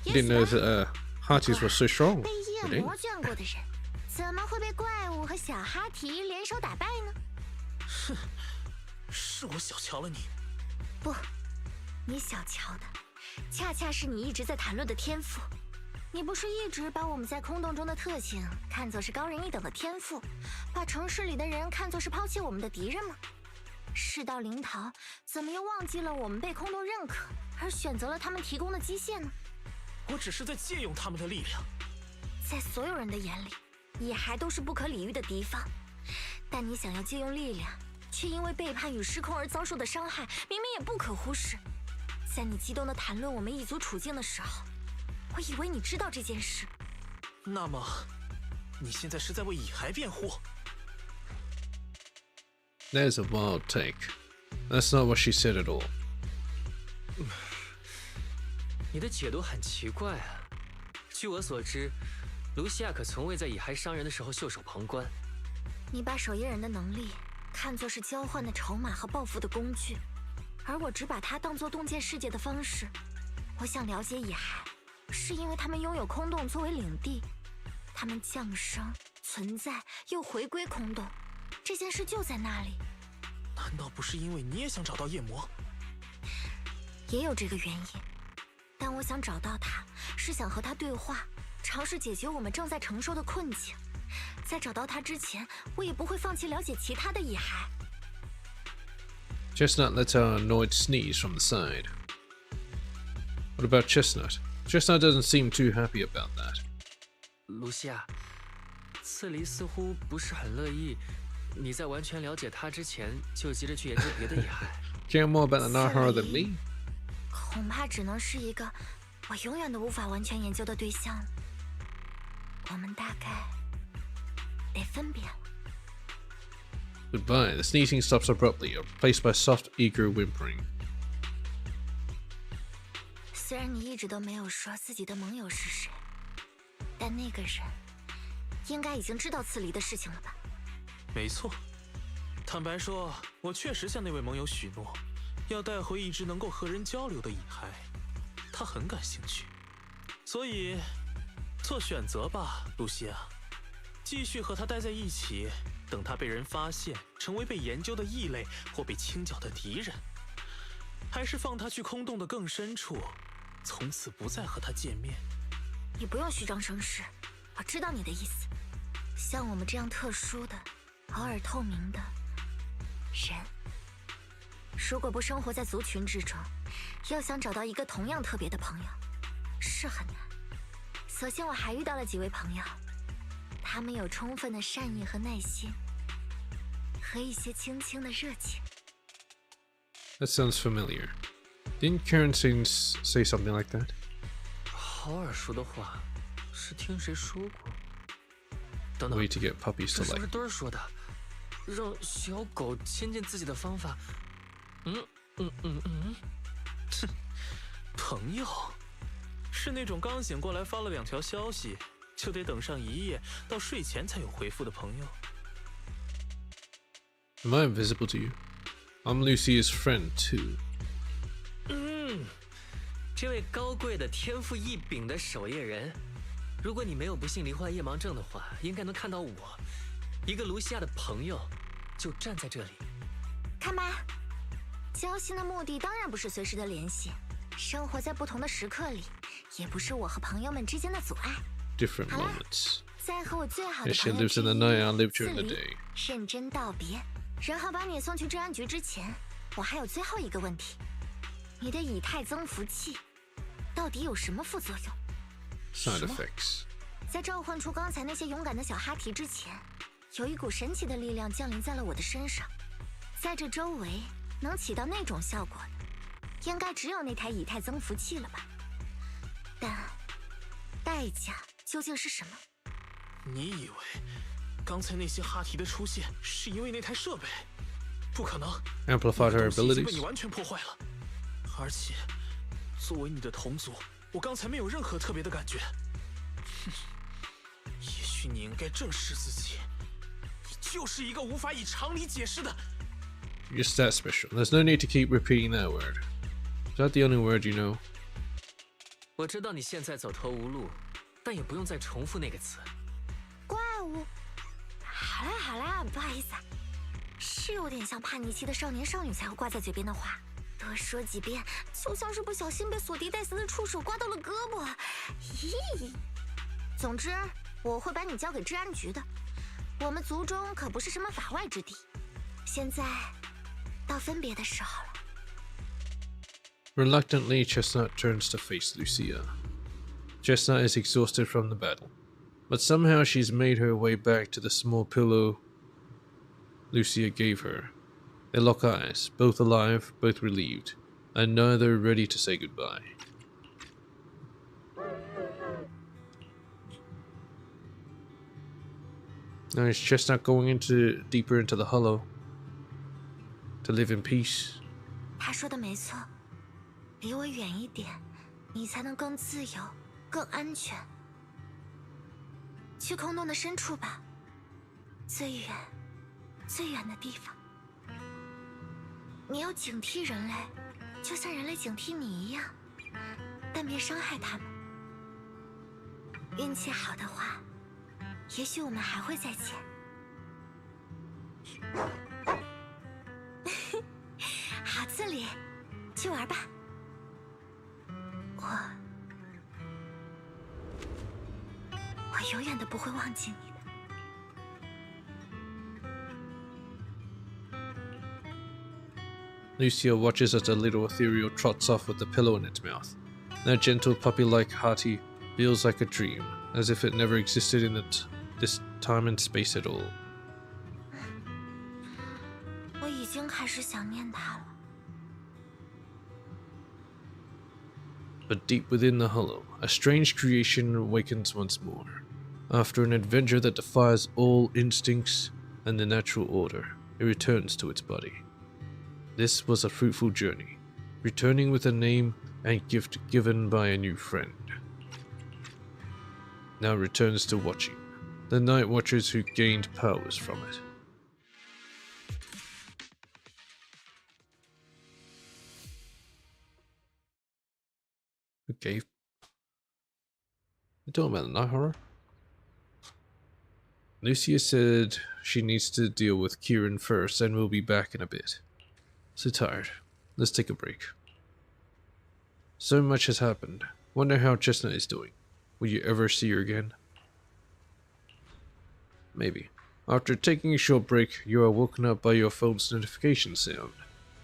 I didn't know that Hearties were so strong. 被夜 Really? 魔眷过的人，怎么会被怪物和小哈提联手打败呢？是我小瞧了你。不，你小瞧的，恰恰是你一直在谈论的天赋。你不是一直把我们在空洞中的特性看作是高人一等的天赋，把城市里的人看作是抛弃我们的敌人吗？事到临头，怎么又忘记了我们被空洞认可，而选择了他们提供的机械呢？我只是在借用他们的力量。在所有人的眼里，野孩都是不可理喻的敌方，但你想要借用力量，却因为背叛与失控而遭受的伤害，明明也不可忽视。在你激动地谈论我们一族处境的时候，我以为你知道这件事。那么，你现在是在为蚁孩辩护？ There's a wild take. That's not what she said at all. 你的解读很奇怪啊。据我所知，卢西亚可从未在蚁孩伤人的时候袖手旁观。你把守夜人的能力看作是交换的筹码和报复的工具，而我只把它当作洞见世界的方式。我想了解蚁孩，是因为他们拥有空洞作为领地，他们降生、存在又回归空洞，这件事就在那里。难道不是因为你也想找到夜魔？也有这个原因，但我想找到他，是想和他对话，尝试解决我们正在承受的困境。在找到他之前，我也不会放弃了解其他的蚁孩。Chestnut lets out an annoyed sneeze from the side. What about Chestnut? Chestnut doesn't seem too happy about that. 卢西亚，刺梨似乎不是很乐意你在完全了解他之前就急着去研究别的野孩。Care more about the Nahara than me? 恐怕只能是一个我永远都无法完全研究的对象了。我们大概得分别了。 Goodbye. The sneezing stops abruptly, replaced by soft, eager whimpering. 虽然你一直都没有说自己的盟友是谁，但那个人应该已经知道刺梨的事情了吧？没错，坦白说，我确实向那位盟友许诺，要带回一只能够和人交流的蚁骸，他很感兴趣，所以做选择吧，露西亚，继续和他待在一起，等他被人发现，成为被研究的异类或被清剿的敌人，还是放他去空洞的更深处，从此不再和他见面。你不用虚张声势，我知道你的意思。像我们这样特殊的、偶尔透明的人，如果不生活在族群之中，要想找到一个同样特别的朋友，是很难。所幸我还遇到了几位朋友，他们有充分的善意和耐心，和一些轻轻的热情。 That sounds familiar. Didn't Karen say something like that? 好耳熟的话，是听谁说过？等等， Way to get puppies 这 to 是不 like. 是墩儿说的？让小狗亲近自己的方法？朋友，是那种刚醒过来发了2条消息，就得等上1夜到睡前才有回复的朋友。Am I invisible to you? I'm Lucia's friend too. 这位高贵的天赋异禀的守夜人，如果你没有不幸罹患夜盲症的话，应该能看到我，一个卢西亚的朋友，就站在这里。看吧，交心的目的当然不是随时的联系，生活在不同的时刻里，也不是我和朋友们之间的阻碍。 Different 好了， moments. 在和我最好的 If she 朋友 lives in the night, I live during the 自 day. 离认真道别，然后把你送去治安局之前，我还有最后一个问题：你的以太增幅器到底有什么副作用？ Side effects. 在召唤出刚才那些勇敢的小哈提之前，有一股神奇的力量降临在了我的身上，在这周围能起到那种效果的，应该只有那台以太增幅器了吧？但代价究竟是什么？你以为刚才那些哈提的出现是因为那台设备？不可能， Amplified her 东西已经被 abilities. 你完全破坏了。而且，作为你的同族，我刚才没有任何特别的感觉。哼，也许你应该正视自己，你就是一个无法以常理解释的。 You're just that special. There's no need to keep repeating that word. Is that the only word you know? 我知道你现在走投无路，但也不用再重复那个词。怪物。好啦好啦，不好意思啊，是有点像叛逆期的少年少女才会挂在嘴边的话，多说几遍，就像是不小心被索迪戴斯的触手刮到了胳膊。咦，总之我会把你交给治安局的，我们族中可不是什么法外之地。现在到分别的时候了。 Reluctantly, Chestnut turns to face Lucia. Chestnut is exhausted from the battle, but somehow she's made her way back to the small pillow Lucia gave her. They lock eyes, both alive, both relieved, and neither ready to say goodbye. Now is Chestnut going deeper into the hollow to live in peace? 他说的没错，离我远一点，你才能更自由、更安全。去空洞的深处吧，最远、最远的地方。你要警惕人类，就像人类警惕你一样，但别伤害他们。运气好的话，也许我们还会再见。好自理，去玩吧。我永远都不会忘记你的。 Lucia watches as the little ethereal trots off with the pillow in its mouth. That gentle puppy-like Hati feels like a dream, as if it never existed in this time and space at all. 我已经开始想念他了。 But deep within the hollow, a strange creation awakens once more. After an adventure that defies all instincts and the natural order, it returns to its body. This was a fruitful journey, returning with a name and gift given by a new friend. Now returns to watching, the night watchers who gained powers from it. Okay. You talking about the night horror? Lucia said she needs to deal with Kieran first, and we'll be back in a bit. So tired. Let's take a break. So much has happened. Wonder how Chestnut is doing. Will you ever see her again? Maybe. After taking a short break, you are woken up by your phone's notification sound.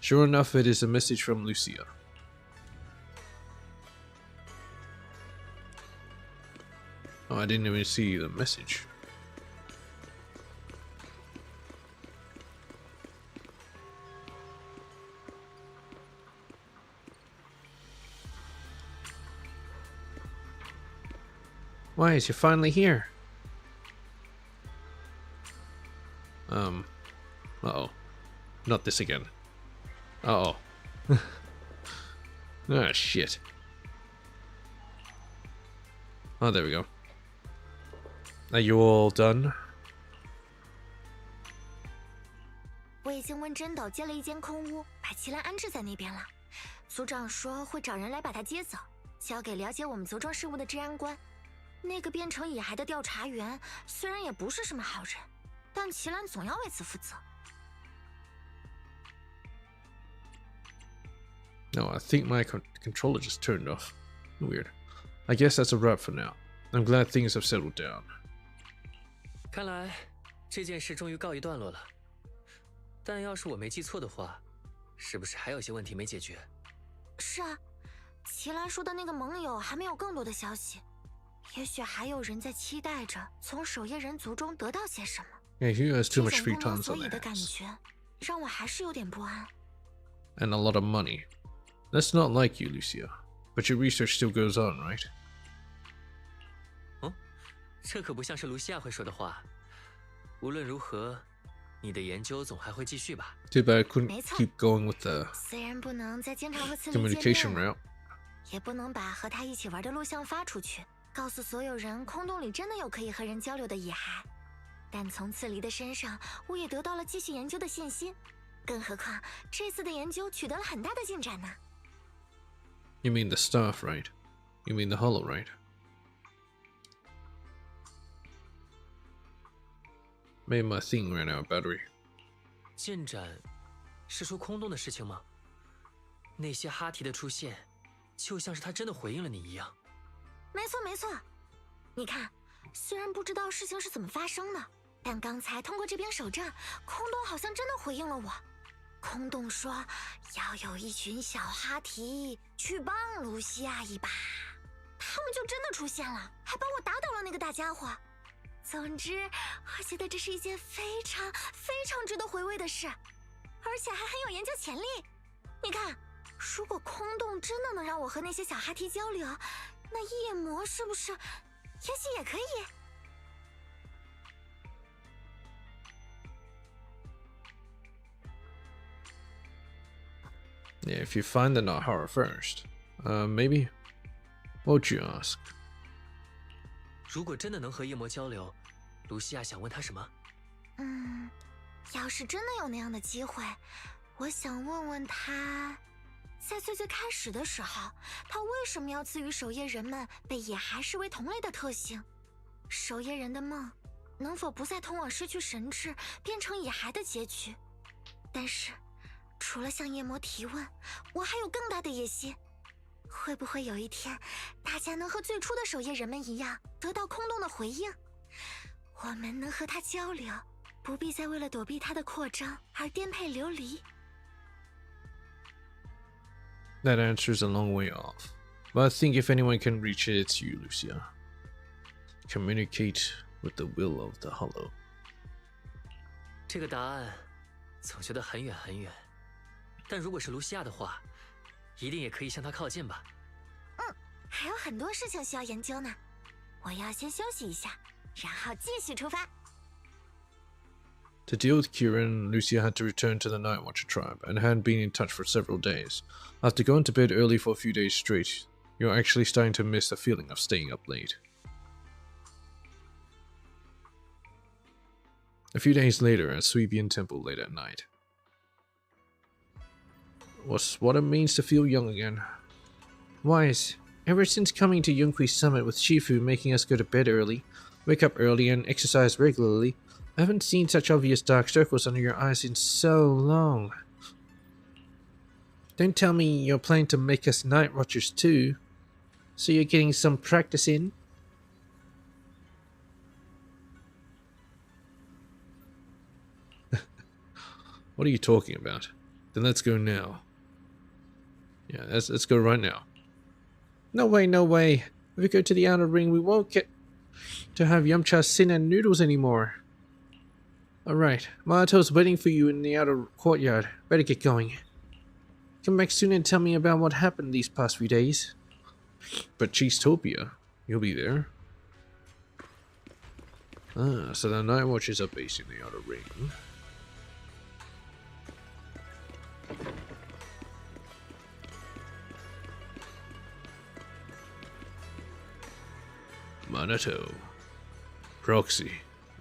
Sure enough, it is a message from Lucia. Oh, I didn't even see the message. Why is you finally here? Uh-oh. Not this again. Uh-oh. Ah, shit. Oh, there we go. Are you all done? 我已经问真斗借了一间空屋，把齐兰安置在那边了。族长说会找人来把他接走，交给了解我们族庄事务的治安官。那个变成野孩的调查员虽然也不是什么好人，但齐兰总要为此负责。No, I think my controller just turned off. Weird. I guess that's a wrap for now. I'm glad things have settled down. 看来这件事终于告一段落了。但要是我没记错的话，是不是还有些问题没解决？是啊，齐兰说的那个盟友还没有更多的消息，也许还有人在期待着从守夜人族中得到些什么。Yeah, he has too much 这 free 种不 time 明 on 所以 their 的感 hands. 觉，让我还是有点不安。 And a lot of money. That's not like you, Lucia. But your research still goes on, right? 这可不像是卢西亚会说的话。无论如何，你的研究总还会继续吧？ Too bad I couldn't 没错。 keep going with the 虽然不能再经常和次离见 communication 面了， route. 也不能把和他一起玩的录像发出去，告诉所有人空洞里真的有可以和人交流的野孩。但从次离的身上，我也得到了继续研究的信心。更何况这次的研究取得了很大的进展呢。 You mean the staff, right? You mean the hollow, right? Maybe my thing ran out of battery. 进展是说空洞的事情吗？那些哈提的出现，就像是他真的回应了你一样。没错没错，你看，虽然不知道事情是怎么发生的，但刚才通过这篇手账，空洞好像真的回应了我。空洞说要有一群小哈提去帮卢西亚一把，他们就真的出现了，还帮我打倒了那个大家伙。总之，我觉得这是一件非常值得回味的事，而且还很有研究潜力。你看，如果空洞真的能让我和那些小哈提交流，那夜魔是不是也许也可以？ Yeah, if you find the night horror first. Maybe? What'd you ask? 如果真的能和夜魔交流，卢西亚想问他什么？要是真的有那样的机会，我想问问他，在最开始的时候，他为什么要赐予守夜人们被野孩视为同类的特性？守夜人的梦能否不再通往失去神智、变成野孩的结局？但是，除了向夜魔提问，我还有更大的野心。会不会有一天，大家能和最初的守夜人们一样，得到空洞的回应？我们能和他交流，不必再为了躲避他的扩张而颠沛流离。 That answer's a long way off. But I think if anyone can reach it, it's you, Lucia. Communicate with the will of the hollow. 这个答案总觉得很远很远，但如果是卢西亚的话，一定也可以向他靠近吧。还有很多事情需要研究呢，我要先休息一下，然后继续出发。 To deal with Kieran, Lucia had to return to the Night Watcher tribe and hadn't been in touch for several days. After going to bed early for a few days straight, you're actually starting to miss the feeling of staying up late. A few days later, at Suibian Temple late at night. What's what it means to feel young again. Wise, Ever since coming to Yunqui Summit with Shifu making us go to bed early, wake up early, and exercise regularly, I haven't seen such obvious dark circles under your eyes in so long. Don't tell me you're planning to make us night watchers too. So you're getting some practice in? What are you talking about? Then let's go now. Yeah, let's go right now. No way, no way. If we go to the outer ring, we won't get to have Yumcha, Sin, and Noodles anymore. Alright, Mahato's waiting for you in the outer courtyard. Better get going. Come back soon and tell me about what happened these past few days. But Cheesetopia, you'll be there. Ah, so the Night Watchers are based in the outer ring. Minato. Proxy.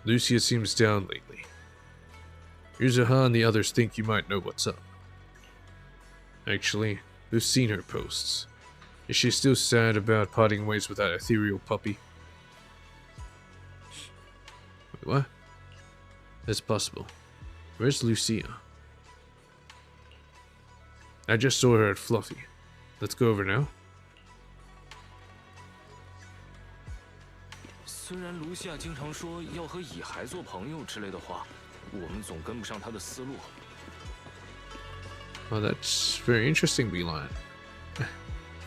Lucia seems down lately. Yuzuha and the others think you might know what's up. Actually, we've seen her posts. Is she still sad about parting ways with that ethereal puppy? Wait, what? That's possible. Where's Lucia? I just saw her at Fluffy. Let's go over now. 虽然卢夏经常说要和蚁孩做朋友之类的话，我们总跟不上他的思路。 Oh, that's very interesting, Beeline.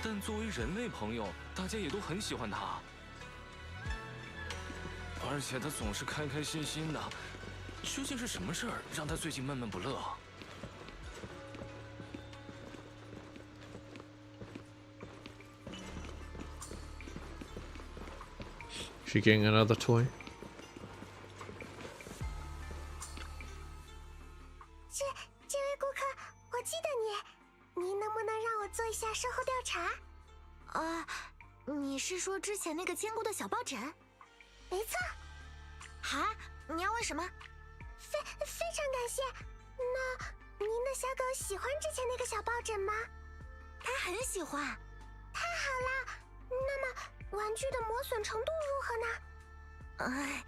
但作为人类朋友，大家也都很喜欢他。而且他总是开开心心的，究竟是什么事儿让他最近闷闷不乐？ She getting another toy? 这位顾客，我记得你，您能不能让我做一下售后调查？你是说之前那个坚固的小抱枕？没错。哈，你要问什么？非常感谢。那您的小狗喜欢之前那个小抱枕吗？它很喜欢。太好了。那么玩具的磨损程度如何呢？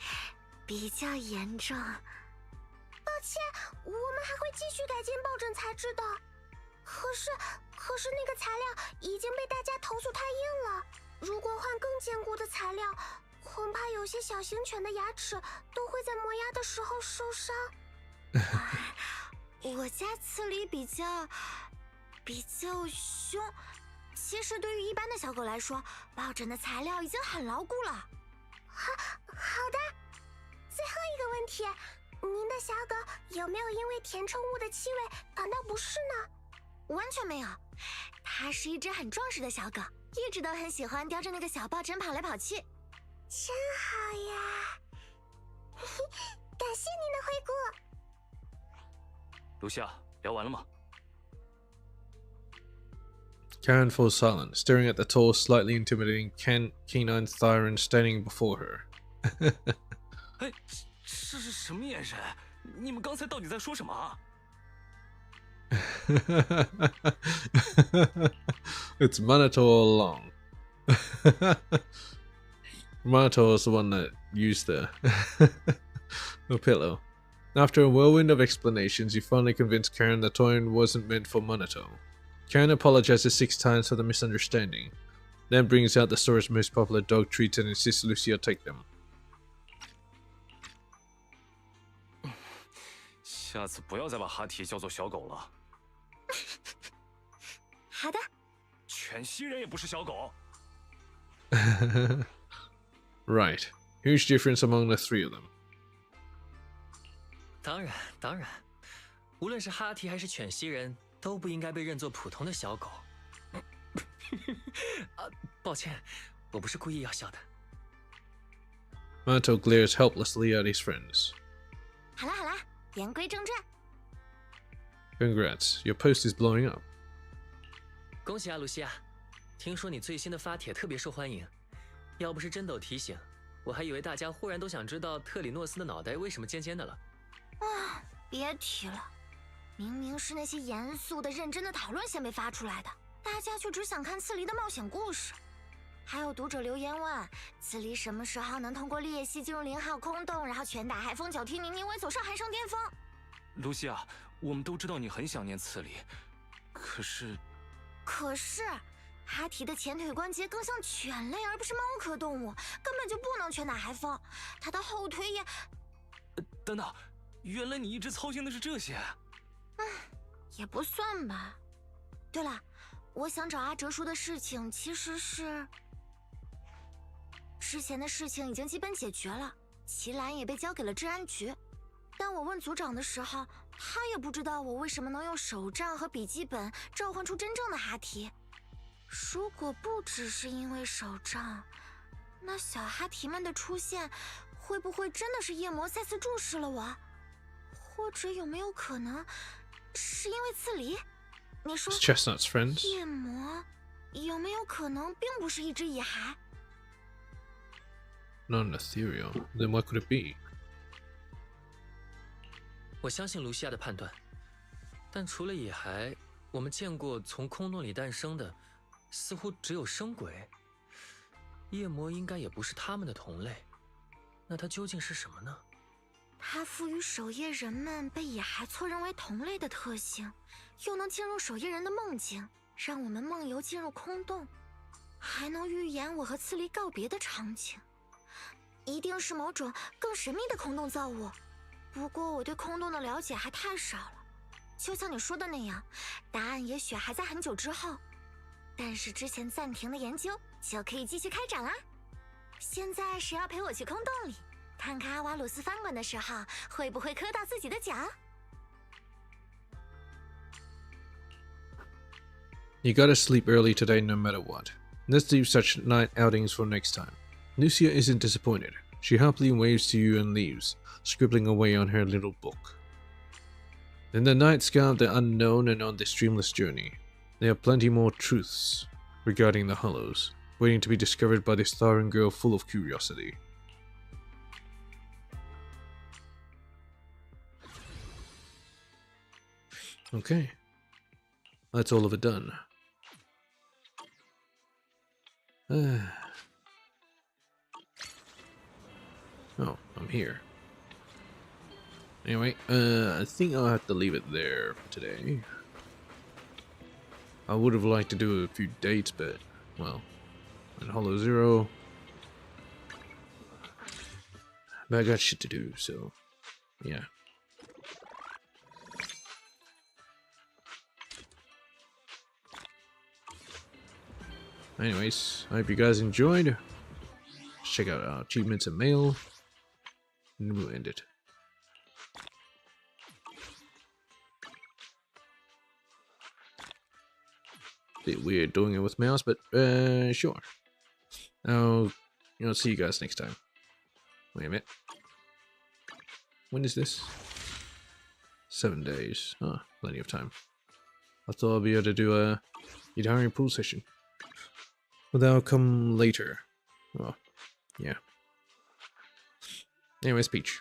比较严重。抱歉，我们还会继续改进抱枕材质的。可是那个材料已经被大家投诉太硬了。如果换更坚固的材料，恐怕有些小型犬的牙齿都会在磨牙的时候受伤。我家刺梨比较凶。其实对于一般的小狗来说，抱枕的材料已经很牢固了。好的。最后一个问题，您的小狗有没有因为填充物的气味感到不适呢？完全没有，它是一只很壮实的小狗，一直都很喜欢叼着那个小抱枕跑来跑去。真好呀！感谢您的惠顾。卢夏，聊完了吗？ Karen falls silent, staring at the tall, slightly intimidating canine Thyron standing before her. 哎，这是什么眼神？你们刚才到底在说什么啊？ It's Minato all along. Minato is the one that used the pillow. After a whirlwind of explanations, he finally convinced Karen the toy wasn't meant for Minato. Karen apologizes 6 times for the misunderstanding, then brings out the store's most popular dog treats and insists Lucia take them. 下次不要再把哈提叫做小狗了。好的。犬蜥人也不是小狗。Right. Huge difference among the 3 of them. 当然，无论是哈提还是犬蜥人，都不应该被认作普通的小狗。抱歉，我不是故意要笑的。Minato glares helplessly at his friends. 好啦，言归正传。 Congrats, your post is blowing up. 恭喜啊，露西亚！听说你最新的发帖特别受欢迎，要不是真斗提醒，我还以为大家忽然都想知道特里诺斯的脑袋为什么尖尖的了。别提了，明明是那些严肃的、认真的讨论先被发出来的，大家却只想看刺梨的冒险故事。还有读者留言问，刺梨什么时候能通过裂隙进入0号空洞，然后拳打海风，脚踢宁宁为走上海上巅峰？露西亚，我们都知道你很想念刺梨，可是哈提的前腿关节更像犬类而不是猫科动物，根本就不能拳打海风。它的后腿也……等等，原来你一直操心的是这些。也不算吧。对了，我想找阿哲叔的事情其实是……之前的事情已经基本解决了，齐兰也被交给了治安局。但我问组长的时候，他也不知道我为什么能用手杖和笔记本召唤出真正的哈提。如果不只是因为手杖，那小哈提们的出现会不会真的是夜魔再次注视了我？或者有没有可能是因为刺梨？你说 It's Chestnut's friends. 夜魔有没有可能并不是一只野孩？ Non-ethereal. Then what could it be? 我相信卢西亚的判断，但除了野孩，我们见过从空洞里诞生的，似乎只有生鬼。夜魔应该也不是他们的同类，那它究竟是什么呢？它赋予守夜人们被野孩错认为同类的特性，又能进入守夜人的梦境，让我们梦游进入空洞，还能预言我和刺梨告别的场景。一定是某种更神秘的空洞造物。不过我对空洞的了解还太少了，就像你说的那样，答案也许还在很久之后。但是之前暂停的研究就可以继续开展啦。现在谁要陪我去空洞里，看看阿瓦鲁斯翻滚的时候会不会磕到自己的脚You gotta sleep early today no matter what. Let's leave such night outings for next time. Lucia isn't disappointed. She happily waves to you and leaves, scribbling away on her little book. In the night sky of the unknown and on this dreamless journey, there are plenty more truths regarding the Hollows, waiting to be discovered by this Tharan girl full of curiosity. Okay. That's all of it done. Oh, I'm here. Anyway, I think I'll have to leave it there for today. I would have liked to do a few dates, but, well, in Hollow Zero, but I got shit to do, so, yeah. Anyways, I hope you guys enjoyed. Check out our achievements and mail, and we'll end it. Bit weird doing it with mouse, but sure. I'll see you guys next time. Wait a minute. When is this? 7 days. Ah, plenty of time. I thought I'd be able to do a Yidari pool session. But that'll come later. Oh, yeah. Anyways, Peach.